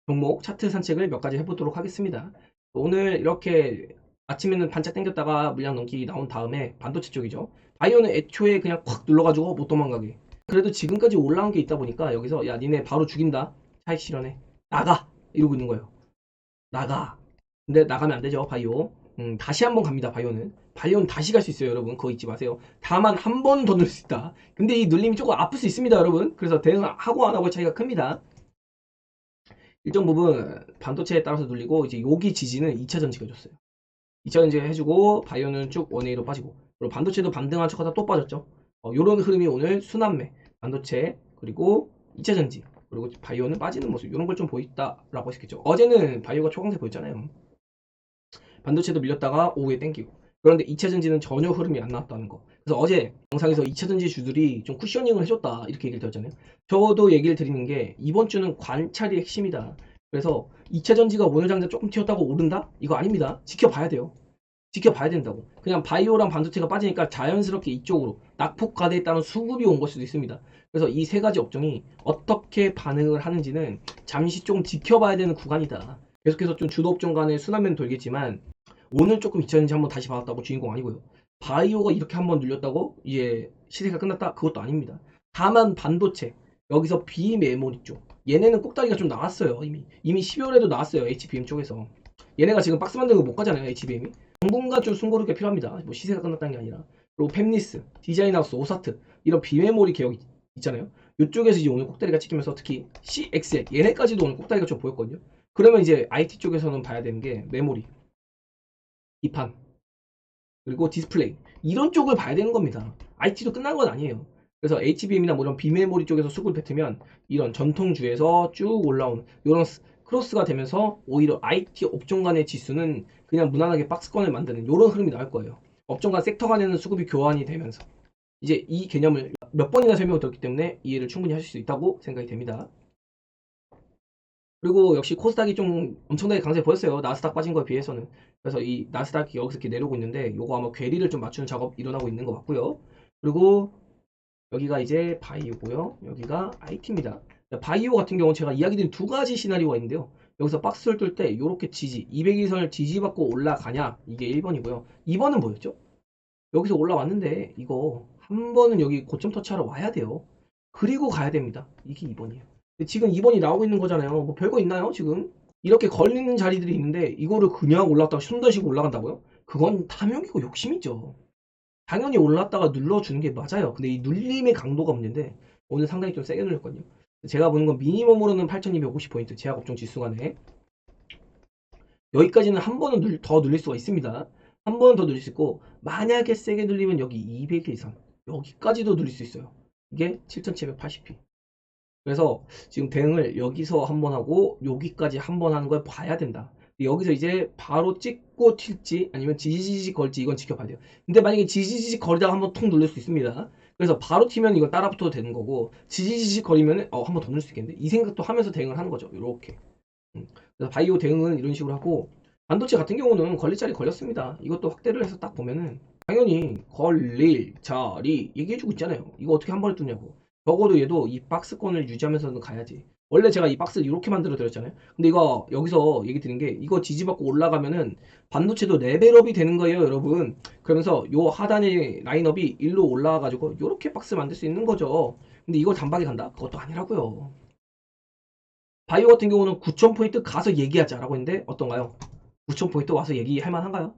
종목 차트 산책을 몇 가지 해보도록 하겠습니다. 오늘 이렇게 아침에는 반짝 당겼다가 물량 넘기기 나온 다음에 반도체 쪽이죠. 바이오는 애초에 그냥 콱 눌러가지고 못 도망가게. 그래도 지금까지 올라온 게 있다 보니까 여기서 야 니네 바로 죽인다. 차익 실현해. 나가. 이러고 있는 거예요. 나가. 근데 나가면 안 되죠. 바이오. 다시 한번 갑니다. 바이오는 다시 갈 수 있어요. 여러분 그거 잊지 마세요. 다만 한 번 더 누를 수 있다. 근데 이 눌림이 조금 아플 수 있습니다. 여러분. 그래서 대응하고 안 하고 차이가 큽니다. 일정 부분 반도체에 따라서 눌리고 이제 여기 지지는 2차 전지가 줬어요. 2차 전지 해주고 바이오는 쭉 원웨이로 빠지고 그리고 반도체도 반등한 척하다 또 빠졌죠. 요런 흐름이 오늘 순환매 반도체 그리고 2차 전지 그리고 바이오는 빠지는 모습 이런 걸 좀 보였다라고 했겠죠. 어제는 바이오가 초강세 보였잖아요. 반도체도 밀렸다가 오후에 땡기고 그런데 2차 전지는 전혀 흐름이 안 나왔다는 거. 그래서 어제 영상에서 2차 전지 주들이 좀 쿠셔닝을 해줬다 이렇게 얘기를 드렸잖아요. 저도 얘기를 드리는 게 이번 주는 관찰이 핵심이다. 그래서 2차 전지가 오늘 장자 조금 튀었다고 오른다? 이거 아닙니다. 지켜봐야 돼요. 지켜봐야 된다고. 그냥 바이오랑 반도체가 빠지니까 자연스럽게 이쪽으로 낙폭 과대에 따른 수급이 온 걸 수도 있습니다. 그래서 이 세 가지 업종이 어떻게 반응을 하는지는 잠시 좀 지켜봐야 되는 구간이다. 계속해서 좀 주도 업종 간의 순환면 돌겠지만 오늘 조금 2차전지 한번 다시 받았다고 주인공 아니고요. 바이오가 이렇게 한번 눌렸다고 이제 시세가 끝났다? 그것도 아닙니다. 다만 반도체 여기서 비메모리 쪽 얘네는 꼭다리가 좀 나왔어요. 이미 12월에도 나왔어요. HBM 쪽에서 얘네가 지금 박스 만드는 거 못 가잖아요. HBM이 당분간 좀 숨고르기가 필요합니다. 뭐 시세가 끝났다는 게 아니라. 그리고 팹리스, 디자인하우스, 오사트 이런 비메모리 개혁이 있잖아요. 이쪽에서 이제 오늘 꼭다리가 찍히면서 특히 CXL 얘네까지도 오늘 꼭다리가 좀 보였거든요. 그러면 이제 IT 쪽에서는 봐야 되는 게 메모리, 이판, 그리고 디스플레이 이런 쪽을 봐야 되는 겁니다. IT도 끝난 건 아니에요. 그래서 HBM이나 뭐 이런 비메모리 쪽에서 수급을 뱉으면 이런 전통주에서 쭉 올라오는 이런 크로스가 되면서 오히려 IT 업종 간의 지수는 그냥 무난하게 박스권을 만드는 이런 흐름이 나올 거예요. 업종 간 섹터 간에는 수급이 교환이 되면서 이제 이 개념을 몇 번이나 설명을 드렸기 때문에 이해를 충분히 하실 수 있다고 생각이 됩니다. 그리고 역시 코스닥이 좀 엄청나게 강세 보였어요. 나스닥 빠진 거에 비해서는. 그래서 이 나스닥이 여기서 이렇게 내려오고 있는데 요거 아마 괴리를 좀 맞추는 작업 일어나고 있는 것 같고요. 그리고 여기가 이제 바이오고요. 여기가 IT입니다. 바이오 같은 경우는 제가 이야기 드린 두 가지 시나리오가 있는데요. 여기서 박스를 뚫을 때 이렇게 지지, 200일선을 지지받고 올라가냐 이게 1번이고요. 2번은 뭐였죠? 여기서 올라왔는데 이거 한 번은 여기 고점 터치하러 와야 돼요. 그리고 가야 됩니다. 이게 2번이에요. 지금 2번이 나오고 있는 거잖아요. 뭐 별거 있나요 지금? 이렇게 걸리는 자리들이 있는데 이거를 그냥 올랐다가 숨 쉬고 올라간다고요? 그건 탐욕이고 욕심이죠. 당연히 올랐다가 눌러주는 게 맞아요. 근데 이 눌림의 강도가 문제인데 오늘 상당히 좀 세게 눌렸거든요. 제가 보는 건 미니멈으로는 8250포인트 제약업종 지수간에 여기까지는 한 번은 더 눌릴 수가 있습니다. 한 번은 더 눌릴 수 있고 만약에 세게 눌리면 여기 200일 이상 여기까지도 눌릴 수 있어요. 이게 7780p 그래서 지금 대응을 여기서 한번 하고 여기까지 한번 하는 걸 봐야 된다. 여기서 이제 바로 찍고 튈지 아니면 지지직 걸지 이건 지켜봐야 돼요. 근데 만약에 지지직 거리다가 한번 통 눌릴 수 있습니다. 그래서 바로 튀면 이건 따라 붙어도 되는 거고 지지직 거리면 한번 더 눌릴 수 있겠는데 이 생각도 하면서 대응을 하는 거죠. 이렇게. 그래서 바이오 대응은 이런 식으로 하고 반도체 같은 경우는 걸릴 자리 걸렸습니다. 이것도 확대를 해서 딱 보면은 당연히 걸릴 자리 얘기해주고 있잖아요. 이거 어떻게 한 번에 뚫냐고. 적어도 얘도 이 박스권을 유지하면서는 가야지. 원래 제가 이 박스 이렇게 만들어 드렸잖아요. 근데 이거 여기서 얘기 드린 게 이거 지지받고 올라가면은 반도체도 레벨업이 되는 거예요, 여러분. 그러면서 요 하단의 라인업이 일로 올라와가지고 요렇게 박스 만들 수 있는 거죠. 근데 이걸 단박에 간다? 그것도 아니라고요. 바이오 같은 경우는 9,000포인트 가서 얘기하자라고 했는데 어떤가요? 9,000포인트 와서 얘기할 만한가요?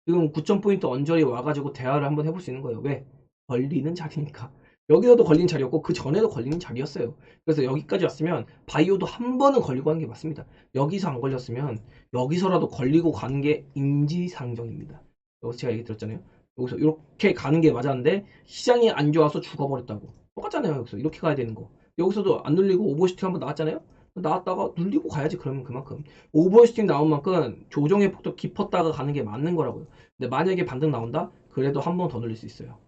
지금 9,000포인트 언저리 와가지고 대화를 한번 해볼 수 있는 거예요. 왜? 걸리는 자리니까. 여기서도 걸린 자리였고 그 전에도 걸리는 자리였어요. 그래서 여기까지 왔으면 바이오도 한 번은 걸리고 하는 게 맞습니다. 여기서 안 걸렸으면 여기서라도 걸리고 가는 게 인지상정입니다. 여기서 제가 얘기 들었잖아요. 여기서 이렇게 가는 게 맞았는데 시장이 안 좋아서 죽어버렸다고. 똑같잖아요. 여기서 이렇게 가야 되는 거. 여기서도 안 눌리고 오버슈팅 한번 나왔잖아요. 나왔다가 눌리고 가야지. 그러면 그만큼 오버슈팅 나온 만큼 조정의 폭도 깊었다가 가는 게 맞는 거라고요. 근데 만약에 반등 나온다? 그래도 한 번 더 눌릴 수 있어요.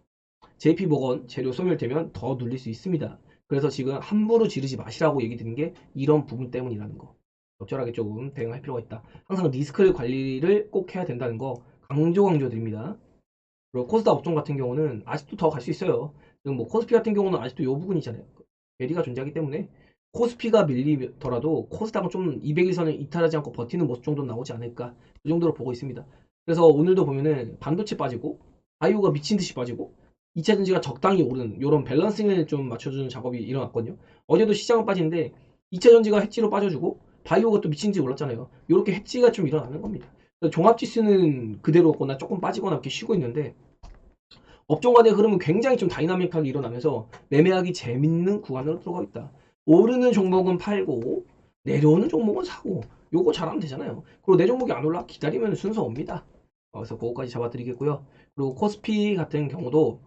JP모건 재료 소멸되면 더 눌릴 수 있습니다. 그래서 지금 함부로 지르지 마시라고 얘기 드린 게 이런 부분 때문이라는 거. 적절하게 조금 대응할 필요가 있다. 항상 리스크 관리를 꼭 해야 된다는 거 강조 드립니다. 그리고 코스닥 업종 같은 경우는 아직도 더 갈 수 있어요. 지금 뭐 코스피 같은 경우는 아직도 이 부분이잖아요. 괴리가 존재하기 때문에 코스피가 밀리더라도 코스닥은 좀 200일선을 이탈하지 않고 버티는 모습 정도 나오지 않을까 그 정도로 보고 있습니다. 그래서 오늘도 보면은 반도체 빠지고 바이오가 미친 듯이 빠지고 2차 전지가 적당히 오르는 이런 밸런싱을 좀 맞춰주는 작업이 일어났거든요. 어제도 시장은 빠지는데 2차 전지가 해지로 빠져주고 바이오가 또 미친 듯이 올랐잖아요. 이렇게 해지가 좀 일어나는 겁니다. 종합지수는 그대로거나 조금 빠지거나 이렇게 쉬고 있는데 업종 간의 흐름은 굉장히 좀 다이나믹하게 일어나면서 매매하기 재밌는 구간으로 들어가 있다. 오르는 종목은 팔고 내려오는 종목은 사고 요거 잘하면 되잖아요. 그리고 내 종목이 안 올라 기다리면 순서 옵니다. 그래서 그거까지 잡아드리겠고요. 그리고 코스피 같은 경우도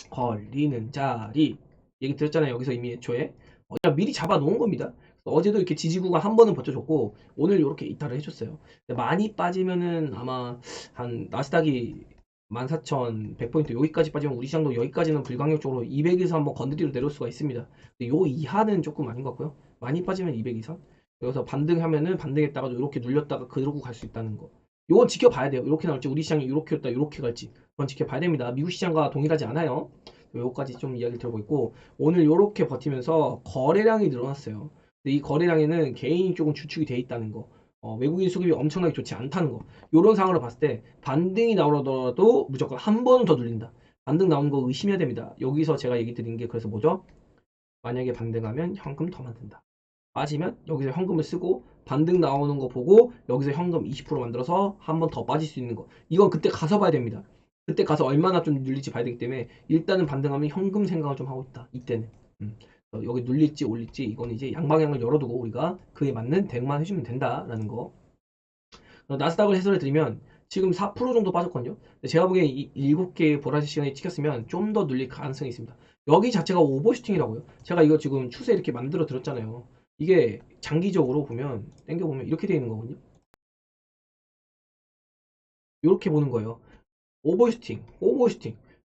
걸리는 자리 얘기 드렸잖아요. 여기서 이미 애초에 그냥 미리 잡아 놓은 겁니다. 어제도 이렇게 지지구가 한 번은 버텨줬고 오늘 이렇게 이탈을 해줬어요. 많이 빠지면은 아마 한 나스닥이 14,100포인트 여기까지 빠지면 우리 시장도 여기까지는 불강력적으로 200에서 한번 건드리로 내려올 수가 있습니다. 근데 요 이하는 조금 아닌 것 같고요. 많이 빠지면 200 이상. 여기서 반등하면은 반등했다가도 이렇게 눌렸다가 그러고 갈 수 있다는 거. 요건 지켜봐야 돼요. 이렇게 나올지 우리 시장이 이렇게 했다 이렇게 갈지 그건 지켜봐야 됩니다. 미국 시장과 동일하지 않아요. 요거까지 좀 이야기를 들어보고 있고 오늘 이렇게 버티면서 거래량이 늘어났어요. 근데 이 거래량에는 개인이 조금 주축이 돼 있다는 거. 외국인 수급이 엄청나게 좋지 않다는 거. 이런 상황으로 봤을 때 반등이 나오더라도 무조건 한 번은 더 눌린다. 반등 나오는 거 의심해야 됩니다. 여기서 제가 얘기 드린 게 그래서 뭐죠? 만약에 반등하면 현금 더 만든다. 빠지면 여기서 현금을 쓰고 반등 나오는 거 보고 여기서 현금 20% 만들어서 한 번 더 빠질 수 있는 거. 이건 그때 가서 봐야 됩니다. 그때 가서 얼마나 좀 눌릴지 봐야 되기 때문에 일단은 반등하면 현금 생각을 좀 하고 있다. 이때는. 여기 눌릴지 올릴지 이건 이제 양방향을 열어두고 우리가 그에 맞는 대응만 해주면 된다라는 거. 나스닥을 해설해 드리면 지금 4% 정도 빠졌거든요. 제가 보기에 이 7개의 보라색 시간이 찍혔으면 좀 더 눌릴 가능성이 있습니다. 여기 자체가 오버슈팅이라고요. 제가 이거 지금 추세 이렇게 만들어 드렸잖아요. 이게 장기적으로 보면 땡겨보면 이렇게 되어 있는 거거든요. 이렇게 보는 거예요. 오버슈팅.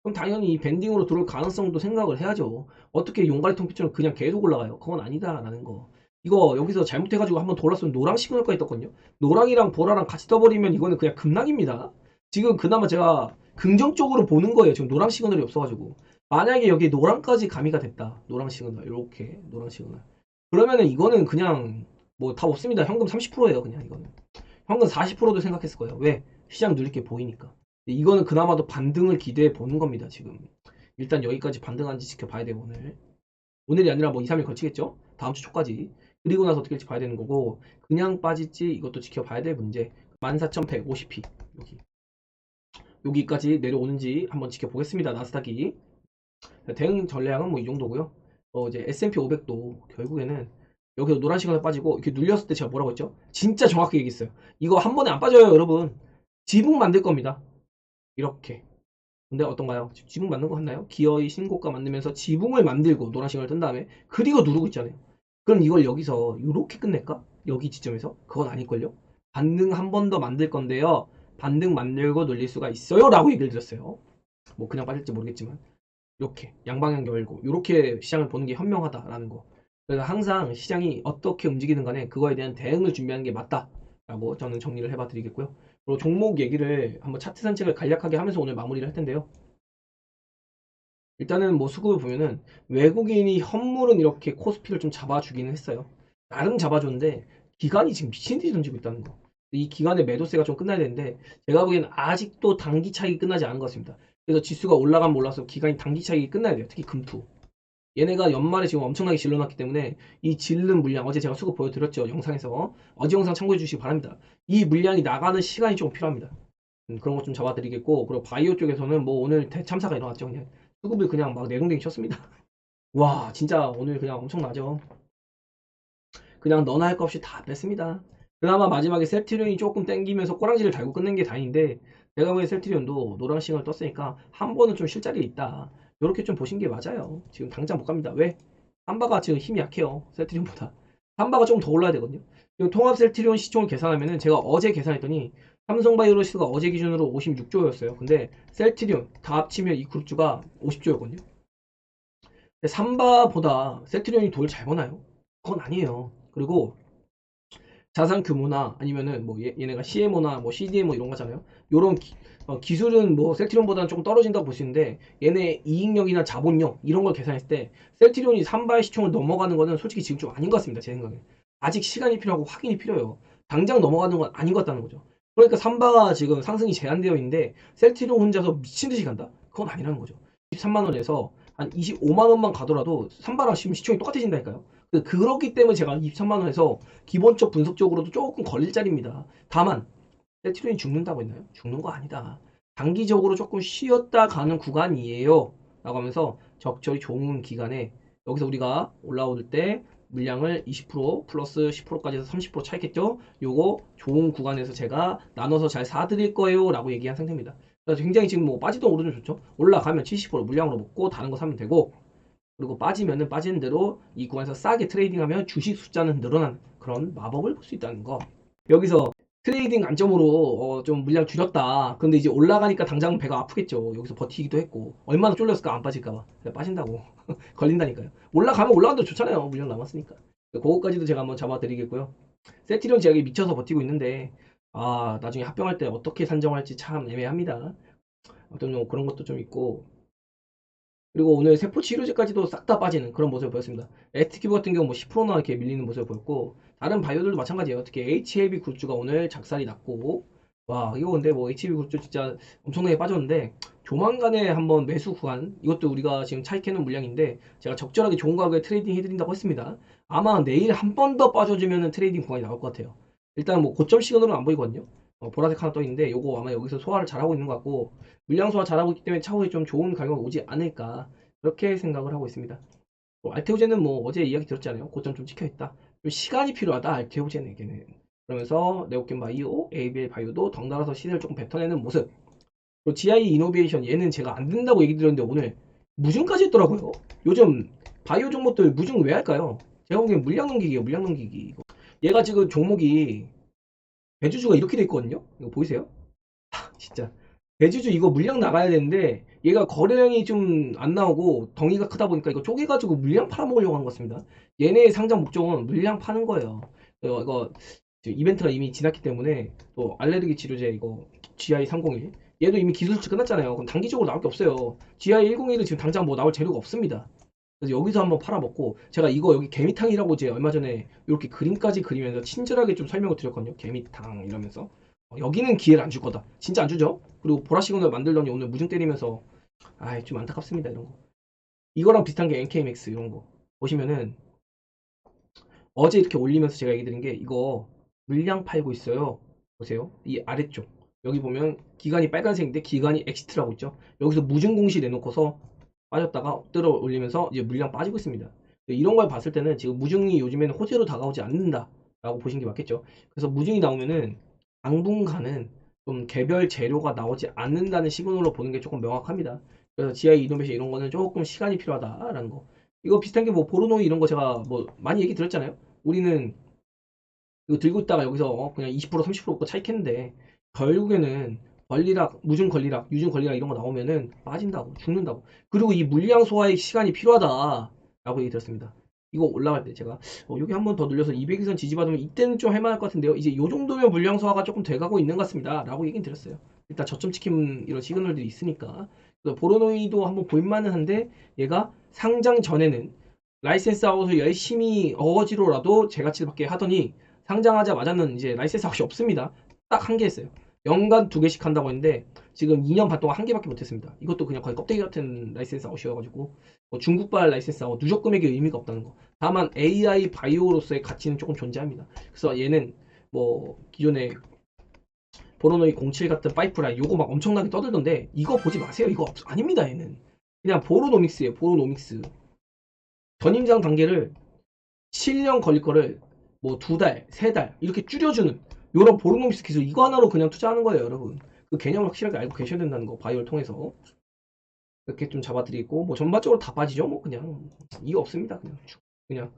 그럼 당연히 이 밴딩으로 들어올 가능성도 생각을 해야죠. 어떻게 용가리 통피처럼 그냥 계속 올라가요? 그건 아니다라는 거. 이거 여기서 잘못해가지고 한번 돌았으면 노랑 시그널까지 떴거든요. 노랑이랑 보라랑 같이 떠버리면 이거는 그냥 급락입니다. 지금 그나마 제가 긍정적으로 보는 거예요. 지금 노랑 시그널이 없어가지고. 만약에 여기 노랑까지 가미가 됐다. 노랑 시그널. 이렇게 노랑 시그널. 그러면은 이거는 그냥 뭐 답 없습니다. 현금 30%예요. 그냥 이거는. 현금 40%도 생각했을 거예요. 왜? 시장 누릴 게 보이니까. 이거는 그나마도 반등을 기대해 보는 겁니다, 지금. 일단 여기까지 반등한지 지켜봐야 돼요, 오늘. 오늘이 아니라 뭐 2, 3일 걸치겠죠? 다음 주 초까지. 그리고 나서 어떻게 될지 봐야 되는 거고, 그냥 빠질지 이것도 지켜봐야 될 문제. 14,150p. 여기까지 내려오는지 한번 지켜보겠습니다, 나스닥이. 대응 전략은 뭐 이 정도고요. 이제 S&P 500도 결국에는 여기서 노란 시간에 빠지고 이렇게 눌렸을 때 제가 뭐라고 했죠? 진짜 정확히 얘기했어요. 이거 한 번에 안 빠져요, 여러분. 지붕 만들 겁니다. 이렇게 근데 어떤가요? 지붕 만든 거 같나요? 기어의 신고가 만들면서 지붕을 만들고 노란 시간을 뜬 다음에 그리고 누르고 있잖아요. 그럼 이걸 여기서 이렇게 끝낼까? 여기 지점에서? 그건 아닐걸요? 반등 한 번 더 만들 건데요. 반등 만들고 눌릴 수가 있어요. 라고 얘기를 드렸어요. 뭐 그냥 빠질지 모르겠지만 이렇게 양방향 열고 이렇게 시장을 보는 게 현명하다라는 거. 그래서 항상 시장이 어떻게 움직이든 간에 그거에 대한 대응을 준비하는 게 맞다라고 저는 정리를 해봐 드리겠고요. 그리고 종목 얘기를 한번 차트 산책을 간략하게 하면서 오늘 마무리를 할 텐데요. 일단은 뭐 수급을 보면은 외국인이 현물은 이렇게 코스피를 좀 잡아주기는 했어요. 나름 잡아줬는데 기간이 지금 미친 듯이 던지고 있다는 거. 이 기간의 매도세가 좀 끝나야 되는데 제가 보기에는 아직도 단기 차익이 끝나지 않은 것 같습니다. 그래서 지수가 올라가면 올라서 기간이 단기 차익이 끝나야 돼요. 특히 금투. 얘네가 연말에 지금 엄청나게 질러놨기 때문에 이 질른 물량 어제 제가 수급 보여드렸죠. 영상에서. 어제 영상 참고해 주시기 바랍니다. 이 물량이 나가는 시간이 조금 필요합니다. 그런 것 좀 잡아드리겠고 그리고 바이오 쪽에서는 뭐 오늘 대참사가 일어났죠. 그냥 수급을 그냥 막 내동댕이 쳤습니다. 와 진짜 오늘 그냥 엄청나죠. 그냥 너나 할 것 없이 다 뺐습니다. 그나마 마지막에 셀트리온이 조금 땡기면서 꼬랑지를 달고 끝낸 게 다행인데 제가 보기엔 셀트리온도 노란싱을 떴으니까 한 번은 좀 실자리에 있다. 이렇게 좀 보신 게 맞아요. 지금 당장 못 갑니다. 왜? 삼바가 지금 힘이 약해요. 셀트리온보다. 삼바가 좀 더 올라야 되거든요. 지금 통합 셀트리온 시총을 계산하면은 제가 어제 계산했더니 삼성바이오로시스가 어제 기준으로 56조였어요. 근데 셀트리온 다 합치면 이 그룹주가 50조였거든요. 삼바보다 셀트리온이 돈을 잘 버나요? 그건 아니에요. 그리고 자산 규모나 아니면은 뭐 얘네가 CMO나 뭐 CDMO 이런 거잖아요. 요런 기술은 뭐 셀트리온보다는 조금 떨어진다고 볼 수 있는데 얘네 이익력이나 자본력 이런 걸 계산했을 때 셀트리온이 3발 시총을 넘어가는 거는 솔직히 지금 좀 아닌 것 같습니다. 제 생각에. 아직 시간이 필요하고 확인이 필요해요. 당장 넘어가는 건 아닌 것 같다는 거죠. 그러니까 삼바가 지금 상승이 제한되어 있는데 셀트리온 혼자서 미친 듯이 간다? 그건 아니라는 거죠. 23만 원에서 한 25만 원만 가더라도 삼바랑 지금 시총이 똑같아진다니까요. 그렇기 때문에 제가 23만 원에서 기본적 분석적으로도 조금 걸릴 자리입니다. 다만 세트론이 죽는다고 했나요? 죽는 거 아니다. 단기적으로 조금 쉬었다 가는 구간이에요. 라고 하면서 적절히 좋은 기간에 여기서 우리가 올라올 때 물량을 20% 플러스 10%까지 해서 30% 차익했죠? 요거 좋은 구간에서 제가 나눠서 잘 사드릴 거예요. 라고 얘기한 상태입니다. 그래서 굉장히 지금 뭐 빠지던 오르죠 좋죠? 올라가면 70% 물량으로 먹고 다른 거 사면 되고 그리고 빠지면은 빠지는 대로 이 구간에서 싸게 트레이딩하면 주식 숫자는 늘어나는 그런 마법을 볼 수 있다는 거. 여기서 트레이딩 관점으로 좀 물량 줄였다. 근데 이제 올라가니까 당장 배가 아프겠죠. 여기서 버티기도 했고 얼마나 쫄렸을까 안 빠질까봐. 빠진다고 걸린다니까요. 올라가면 올라가는 데 좋잖아요. 물량 남았으니까. 그거까지도 제가 한번 잡아드리겠고요. 세티론 제약이 미쳐서 버티고 있는데 아 나중에 합병할 때 어떻게 산정할지 참 애매합니다. 어떤 그런 것도 좀 있고 그리고 오늘 세포 치료제까지도 싹 다 빠지는 그런 모습을 보였습니다. 에스티큐브 같은 경우 뭐 10%나 이렇게 밀리는 모습을 보였고 다른 바이오들도 마찬가지예요. 특히 HAB 굿즈가 오늘 작살이 났고 와 이거 근데 뭐 HAB 굿즈 진짜 엄청나게 빠졌는데 조만간에 한번 매수 구간 이것도 우리가 지금 차익해놓은 물량인데 제가 적절하게 좋은 가격에 트레이딩 해드린다고 했습니다. 아마 내일 한 번 더 빠져주면 트레이딩 구간이 나올 것 같아요. 일단 뭐 고점 시그널은 안 보이거든요. 보라색 하나 떠 있는데 요거 아마 여기서 소화를 잘하고 있는 것 같고 물량 소화 잘하고 있기 때문에 차후에 좀 좋은 가격이 오지 않을까 그렇게 생각을 하고 있습니다. 알테오제는 뭐 어제 이야기 들었잖아요. 고점 좀 찍혀있다. 좀 시간이 필요하다 알테오제에게는. 그러면서 네오겐 바이오, ABL 바이오도 덩달아서 시세를 조금 뱉어내는 모습. 그리고 GI 이노베이션 얘는 제가 안 된다고 얘기 드렸는데 오늘 무중까지 했더라고요. 요즘 바이오 종목들 무중 왜 할까요? 제가 보기엔 물량 넘기기예요. 물량 넘기기. 얘가 지금 종목이 배주주가 이렇게 돼 있거든요. 이거 보이세요? 진짜 대주주 이거 물량 나가야 되는데 얘가 거래량이 좀 안 나오고 덩이가 크다 보니까 이거 쪼개가지고 물량 팔아먹으려고 하는 것 같습니다. 얘네의 상장 목적은 물량 파는 거예요. 이거 이벤트가 이미 지났기 때문에 또 알레르기 치료제 이거 GI301 얘도 이미 기술 수치 끝났잖아요. 그럼 단기적으로 나올 게 없어요. GI101은 지금 당장 뭐 나올 재료가 없습니다. 그래서 여기서 한번 팔아먹고 제가 이거 여기 개미탕이라고 이제 얼마 전에 이렇게 그림까지 그리면서 친절하게 좀 설명을 드렸거든요. 개미탕 이러면서 여기는 기회를 안 줄 거다. 진짜 안 주죠. 그리고 보라 시그널 만들더니 오늘 무중 때리면서 아이 좀 안타깝습니다 이런 거. 이거랑 비슷한 게 NKMX 이런 거 보시면은 어제 이렇게 올리면서 제가 얘기 드린 게 이거 물량 팔고 있어요. 보세요. 이 아래쪽 여기 보면 기간이 빨간색인데 기간이 엑시트라고 있죠. 여기서 무중 공시 내놓고서 빠졌다가 엎드려 올리면서 이제 물량 빠지고 있습니다. 이런 걸 봤을 때는 지금 무중이 요즘에는 호재로 다가오지 않는다 라고 보시는 게 맞겠죠. 그래서 무중이 나오면은 당분간은 좀 개별 재료가 나오지 않는다는 시그널로 보는 게 조금 명확합니다. 그래서 GI 이노베이션 이런 거는 조금 시간이 필요하다라는 거. 이거 비슷한 게 뭐 보르노이 이런 거 제가 뭐 많이 얘기 들었잖아요. 우리는 이거 들고 있다가 여기서 그냥 20% 30% 먹고 차익했는데 결국에는 권리락, 무중 권리락, 유중 권리락 이런 거 나오면은 빠진다고, 죽는다고. 그리고 이 물량 소화에 시간이 필요하다라고 얘기 들었습니다. 이거 올라갈 때 제가 여기 한 번 더 눌려서 200일선 지지받으면 이때는 좀 할만할 것 같은데요. 이제 요 정도면 물량 소화가 조금 돼가고 있는 것 같습니다. 라고 얘기는 드렸어요. 일단 저점 지킴 이런 시그널들이 있으니까. 그래서 보로노이도 한번 볼만은 한데 얘가 상장 전에는 라이센스 아웃을 열심히 어거지로라도 제가치를 받게 하더니 상장하자마자는 이제 라이센스 아웃이 없습니다. 딱 한 개 했어요. 연간 2개씩 한다고 했는데 지금 2년 반 동안 한 개밖에 못했습니다. 이것도 그냥 거의 껍데기 같은 라이센스 아웃이어가지고 뭐 중국발 라이센스 아웃 누적 금액의 의미가 없다는 거. 다만 AI 바이오로서의 가치는 조금 존재합니다. 그래서 얘는 뭐 기존에 보로노이 07 같은 파이프라인 요거 막 엄청나게 떠들던데 이거 보지 마세요. 이거 아닙니다. 얘는 그냥 보로노믹스예요. 보로노믹스. 전임장 단계를 7년 걸릴 거를 뭐 2달, 3달 이렇게 줄여주는 요런 보르노믹스 기술 이거 하나로 그냥 투자하는 거예요, 여러분. 그 개념을 확실하게 알고 계셔야 된다는 거 바이오를 통해서 이렇게 좀 잡아드리고 뭐 전반적으로 다 빠지죠, 뭐 그냥 이거 없습니다, 그냥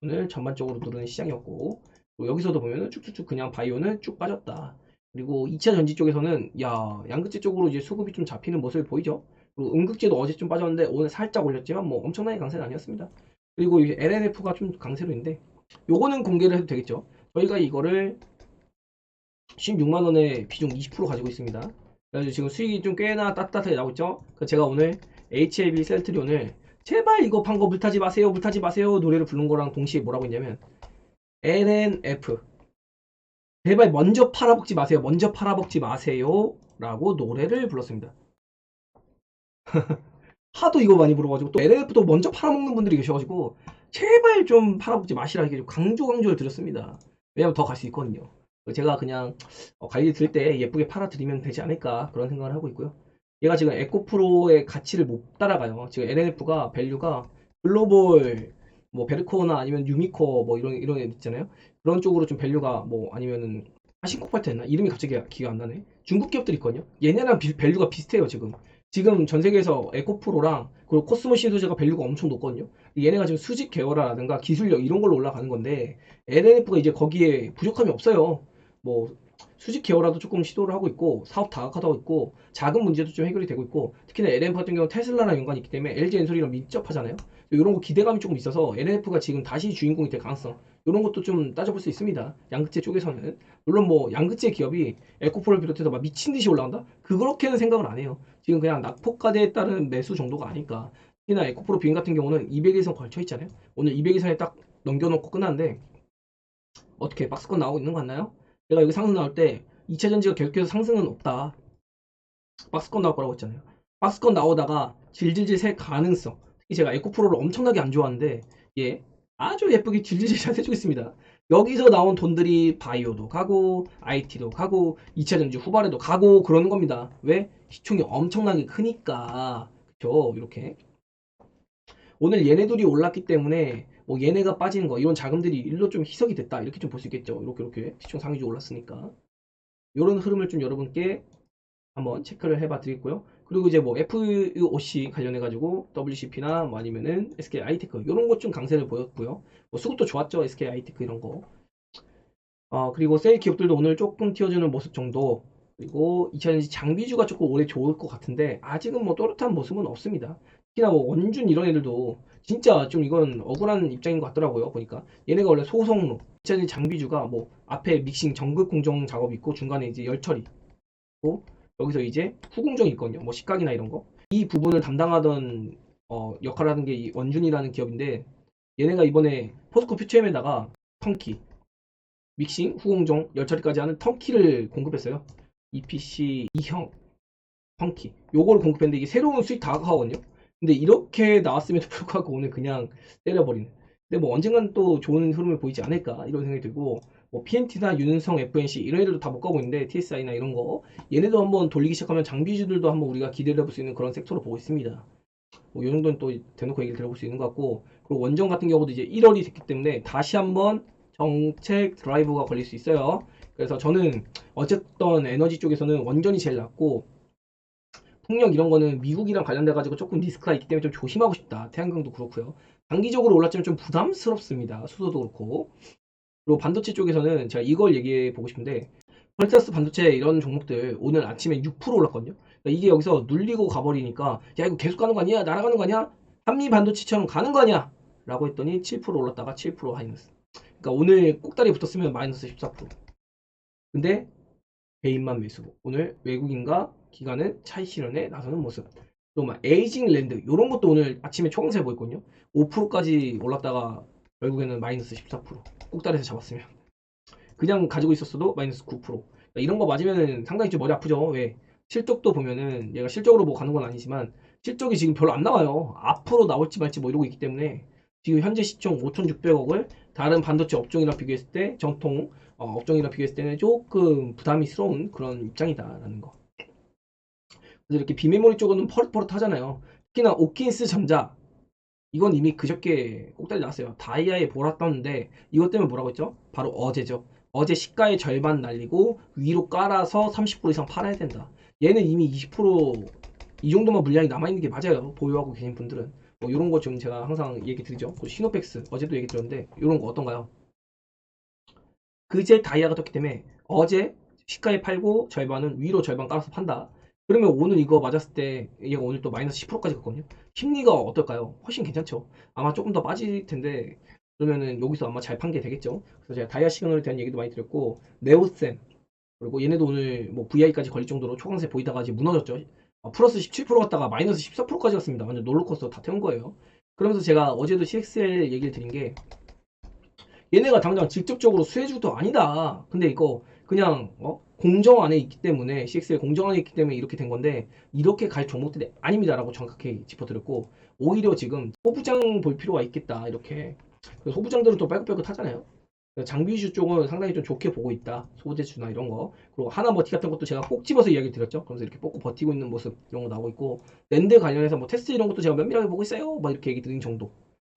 오늘 전반적으로 누르는 시장이었고 여기서도 보면은 쭉쭉쭉 그냥 바이오는 쭉 빠졌다. 그리고 2차 전지 쪽에서는 야 양극재 쪽으로 이제 수급이 좀 잡히는 모습을 보이죠. 그리고 음극재도 어제 좀 빠졌는데 오늘 살짝 올렸지만 뭐 엄청나게 강세는 아니었습니다. 그리고 이제 LNF가 좀 강세로 있는데 요거는 공개를 해도 되겠죠. 저희가 이거를 16만원에 비중 20% 가지고 있습니다. 그래서 지금 수익이 좀 꽤나 따뜻하게 나오고 있죠. 그래서 제가 오늘 HLB 셀트리온을 제발 이거 판 거 물타지 마세요, 물타지 마세요 노래를 부른 거랑 동시에 뭐라고 했냐면 LNF 제발 먼저 팔아먹지 마세요, 먼저 팔아먹지 마세요 라고 노래를 불렀습니다. 하도 이거 많이 불어가지고 또 LNF도 먼저 팔아먹는 분들이 계셔가지고 제발 좀 팔아먹지 마시라 이렇게 강조를 드렸습니다. 왜냐면 더 갈 수 있거든요. 제가 그냥 관리 들 때 예쁘게 팔아드리면 되지 않을까 그런 생각을 하고 있고요. 얘가 지금 에코프로의 가치를 못 따라가요. 지금 LNF가 밸류가 글로벌 뭐 베르코나 아니면 유미코 뭐 이런 애 있잖아요. 그런 쪽으로 좀 밸류가 뭐 아니면은 하신코팔트였나 이름이 갑자기 기가 안 나네. 중국 기업들이 있거든요. 얘네랑 밸류가 비슷해요 지금. 지금 전 세계에서 에코프로랑 그리고 코스모 시도제가 밸류가 엄청 높거든요. 얘네가 지금 수직 계열화라든가 기술력 이런 걸로 올라가는 건데 LNF가 이제 거기에 부족함이 없어요. 뭐 수직 계열화도 조금 시도를 하고 있고 사업 다각화도 하고 있고 자금 문제도 좀 해결이 되고 있고 특히나 LNF 같은 경우는 테슬라랑 연관이 있기 때문에 LG 엔솔이랑 밀접하잖아요. 이런 거 기대감이 조금 있어서 LNF가 지금 다시 주인공이 될 가능성 이런 것도 좀 따져볼 수 있습니다. 양극재 쪽에서는 물론 뭐 양극재 기업이 에코프로를 비롯해서 막 미친 듯이 올라간다? 그렇게는 생각을 안 해요. 지금 그냥 낙폭과대에 따른 매수 정도가 아닐까. 특히나 에코프로 비행 같은 경우는 200일선 걸쳐 있잖아요. 오늘 200일선에 딱 넘겨놓고 끝났는데 어떻게 박스권 나오고 있는 거 같나요? 내가 여기 상승 나올 때 2차 전지가 계속해서 상승은 없다. 박스권 나올 거라고 했잖아요. 박스권 나오다가 질질질 셀 가능성. 특히 제가 에코프로를 엄청나게 안 좋아하는데 얘 아주 예쁘게 질질질 잘 해주고 있습니다. 여기서 나온 돈들이 바이오도 가고 IT도 가고 2차 전지 후발에도 가고 그러는 겁니다. 왜? 시총이 엄청나게 크니까. 그쵸? 이렇게. 오늘 얘네들이 올랐기 때문에 뭐 얘네가 빠지는 거 이런 자금들이 일로 좀 희석이 됐다 이렇게 좀 볼 수 있겠죠. 이렇게 시총 상위주 올랐으니까 이런 흐름을 좀 여러분께 한번 체크를 해봐 드리고요. 그리고 이제 뭐 FOC 관련해 가지고 WCP나 뭐 아니면은 SK 하이테크 이런 것 좀 강세를 보였고요. 뭐 수급도 좋았죠. SK 하이테크 이런 거. 그리고 세일 기업들도 오늘 조금 튀어주는 모습 정도. 그리고 2000년지 장비주가 조금 올해 좋을 것 같은데 아직은 뭐 또렷한 모습은 없습니다. 특히나 뭐 원준 이런 애들도 진짜 좀 이건 억울한 입장인 것 같더라고요. 보니까 얘네가 원래 소성로 2000년지 장비주가 뭐 앞에 믹싱 정극 공정 작업이 있고 중간에 이제 열 처리 있고 여기서 이제 후공정이 있거든요. 뭐 식각이나 이런 거. 이 부분을 담당하던 역할을 하는 게 이 원준이라는 기업인데 얘네가 이번에 포스코 퓨처엠에다가 턴키 믹싱, 후공정, 열처리까지 하는 턴키를 공급했어요. EPC 2형 턴키. 요거를 공급했는데 이게 새로운 수익 다가가거든요. 근데 이렇게 나왔음에도 불구하고 오늘 그냥 때려버리는. 근데 뭐 언젠간 또 좋은 흐름을 보이지 않을까 이런 생각이 들고 뭐 PNT나 윤성, FNC 이런 애들도 다 못 가고 있는데 TSI나 이런 거 얘네도 한번 돌리기 시작하면 장비주들도 한번 우리가 기대를 해볼 수 있는 그런 섹터로 보고 있습니다. 뭐 이 정도는 또 대놓고 얘기를 들어볼 수 있는 것 같고 그리고 원전 같은 경우도 이제 1월이 됐기 때문에 다시 한번 정책 드라이브가 걸릴 수 있어요. 그래서 저는 어쨌든 에너지 쪽에서는 원전이 제일 낫고 풍력 이런 거는 미국이랑 관련돼 가지고 조금 리스크가 있기 때문에 좀 조심하고 싶다. 태양광도 그렇고요. 단기적으로 올랐지만 좀 부담스럽습니다. 수소도 그렇고. 그리고 반도체 쪽에서는 제가 이걸 얘기해 보고 싶은데 퀄리터스 반도체 이런 종목들 오늘 아침에 6% 올랐거든요. 그러니까 이게 여기서 눌리고 가버리니까 야 이거 계속 가는 거 아니야? 날아가는 거 아니야? 한미 반도체처럼 가는 거 아니야? 라고 했더니 7% 올랐다가 7% 하이너스. 그러니까 오늘 꼭다리 붙었으면 마이너스 14%. 근데 개인만 매수. 오늘 외국인과 기관은 차익 실현에 나서는 모습. 또 막 에이징 랜드 이런 것도 오늘 아침에 초강세 보였거든요. 5%까지 올랐다가 결국에는 마이너스 14%. 꼭다리에서 잡았으면. 그냥 가지고 있었어도 마이너스 9%. 그러니까 이런 거 맞으면은 상당히 좀 머리 아프죠. 왜? 실적도 보면은 얘가 실적으로 뭐 가는 건 아니지만 실적이 지금 별로 안 나와요. 앞으로 나올지 말지 뭐 이러고 있기 때문에 지금 현재 시총 5,600억을 다른 반도체 업종이랑 비교했을 때 정통 업종이랑 비교했을 때는 조금 부담이스러운 그런 입장이다라는 거. 그래서 이렇게 비메모리 쪽은 퍼릇퍼릇 하잖아요. 특히나 오킨스 전자 이건 이미 그저께 꼭다리 나왔어요. 다이아에 보라 떴는데 이것 때문에 뭐라고 했죠? 바로 어제죠. 어제 시가의 절반 날리고 위로 깔아서 30% 이상 팔아야 된다. 얘는 이미 20%이 정도만 물량이 남아있는 게 맞아요. 보유하고 계신 분들은. 뭐 이런 거 좀 제가 항상 얘기 드리죠. 시노펙스 어제도 얘기 드렸는데 이런 거 어떤가요? 그제 다이아가 떴기 때문에 어제 시가에 팔고 절반은 위로 절반 깔아서 판다. 그러면 오늘 이거 맞았을 때 얘가 오늘 또 마이너스 10%까지 갔거든요. 심리가 어떨까요? 훨씬 괜찮죠. 아마 조금 더 빠질 텐데 그러면은 여기서 아마 잘 판 게 되겠죠. 그래서 제가 다이아 시그널에 대한 얘기도 많이 드렸고 네오셈 그리고 얘네도 오늘 뭐 VI까지 걸릴 정도로 초강세 보이다가 이제 무너졌죠. 플러스 17% 갔다가 마이너스 14%까지 갔습니다. 완전 롤러코스터 다 태운 거예요. 그러면서 제가 어제도 CXL 얘기를 드린 게 얘네가 당장 직접적으로 수혜주도 아니다. 근데 이거 그냥 공정 안에 있기 때문에 CXL 공정 안에 있기 때문에 이렇게 된 건데 이렇게 갈 종목들이 아닙니다라고 정확하게 짚어드렸고 오히려 지금 소부장 볼 필요가 있겠다 이렇게. 소부장들은 또 빨긋빨긋하잖아요. 장비주 쪽은 상당히 좀 좋게 보고 있다. 소재주나 이런 거. 그리고 하나머티 같은 것도 제가 꼭 집어서 이야기 드렸죠. 그러면서 이렇게 뽑고 버티고 있는 모습 이런 거 나오고 있고 랜드 관련해서 뭐 테스트 이런 것도 제가 면밀하게 보고 있어요. 막 이렇게 얘기 드린 정도.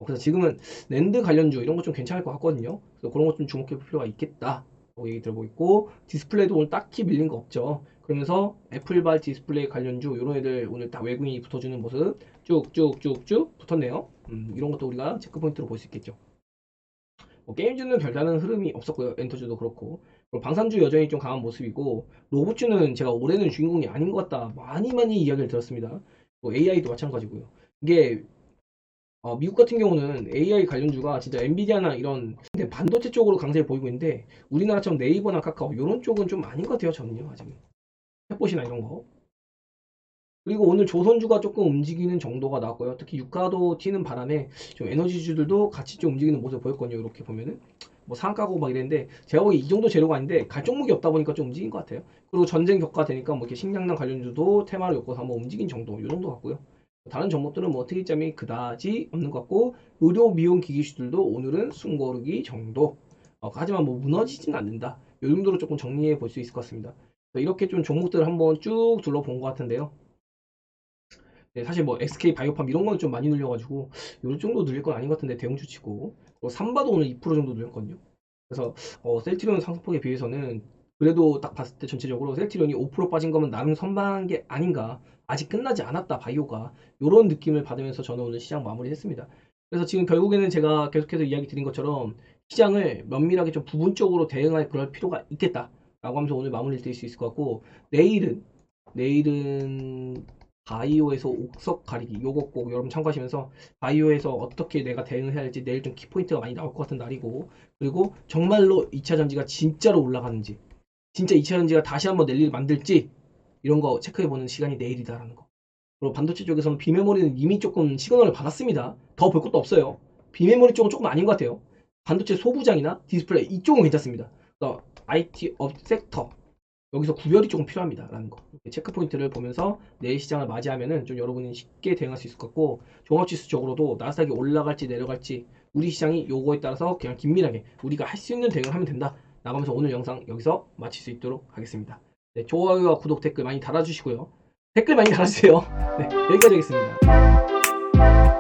그래서 지금은 랜드 관련주 이런 거 좀 괜찮을 것 같거든요. 그래서 그런 것 좀 주목해 볼 필요가 있겠다. 얘기 들어보고 있고 디스플레이도 오늘 딱히 밀린 거 없죠. 그러면서 애플발 디스플레이 관련주 이런 애들 오늘 다 외국인이 붙어주는 모습 쭉쭉쭉쭉 붙었네요. 이런 것도 우리가 체크 포인트로 볼 수 있겠죠. 게임주는 별다른 흐름이 없었고요. 엔터주도 그렇고. 그리고 방산주 여전히 좀 강한 모습이고 로봇주는 제가 올해는 주인공이 아닌 것 같다. 많이 이야기를 들었습니다. AI도 마찬가지고요. 이게 미국 같은 경우는 AI 관련주가 진짜 엔비디아나 이런 반도체 쪽으로 강세를 보이고 있는데 우리나라처럼 네이버나 카카오 이런 쪽은 좀 아닌 것 같아요. 저는요. 아직 햇봇이나 이런 거. 그리고 오늘 조선주가 조금 움직이는 정도가 나왔고요. 특히 유가도 튀는 바람에 좀 에너지주들도 같이 좀 움직이는 모습을 보였거든요. 이렇게 보면은 뭐 상가고 막 이랬는데 제가 보기 이 정도 재료가 아닌데 갈 종목이 없다 보니까 좀 움직인 것 같아요. 그리고 전쟁 격화되니까 뭐 이렇게 식량난 관련주도 테마를 엮어서 한번 움직인 정도 이 정도 같고요. 다른 종목들은 뭐 특이점이 그다지 없는 것 같고 의료 미용 기기주들도 오늘은 숨고르기 정도. 하지만 뭐 무너지진 않는다. 이 정도로 조금 정리해 볼 수 있을 것 같습니다. 이렇게 좀 종목들을 한번 쭉 둘러본 것 같은데요. 네, 사실 뭐 SK 바이오팜 이런 거는 좀 많이 눌려가지고 요 정도 눌릴 건 아닌 것 같은데 대형주 치고 삼바도 오늘 2% 정도 눌렸거든요. 그래서 셀트리온 상승폭에 비해서는 그래도 딱 봤을 때 전체적으로 셀트리온이 5% 빠진 거면 나름 선방한 게 아닌가. 아직 끝나지 않았다 바이오가 이런 느낌을 받으면서 저는 오늘 시장 마무리했습니다. 그래서 지금 결국에는 제가 계속해서 이야기 드린 것처럼 시장을 면밀하게 좀 부분적으로 대응할 그럴 필요가 있겠다라고 하면서 오늘 마무리를 드릴 수 있을 것 같고 내일은 바이오에서 옥석 가리기 요거 꼭 여러분 참고하시면서 바이오에서 어떻게 내가 대응을 해야 할지 내일 좀 키포인트가 많이 나올 것 같은 날이고 그리고 정말로 2차 전지가 진짜로 올라가는지 진짜 2차 전지가 다시 한번 랠리를 만들지 이런 거 체크해보는 시간이 내일이다라는 거. 그리고 반도체 쪽에서는 비메모리는 이미 조금 시그널을 받았습니다. 더 볼 것도 없어요. 비메모리 쪽은 조금 아닌 것 같아요. 반도체 소부장이나 디스플레이 이쪽은 괜찮습니다. IT 업 섹터 여기서 구별이 조금 필요합니다라는 거. 체크 포인트를 보면서 내일 시장을 맞이하면은 좀 여러분이 쉽게 대응할 수 있을 것 같고 종합지수적으로도 나스닥이 올라갈지 내려갈지 우리 시장이 요거에 따라서 그냥 긴밀하게 우리가 할 수 있는 대응을 하면 된다. 나가면서 오늘 영상 여기서 마칠 수 있도록 하겠습니다. 네, 좋아요와 구독 댓글 많이 달아주시고요. 댓글 많이 달아주세요. 네, 여기까지 하겠습니다.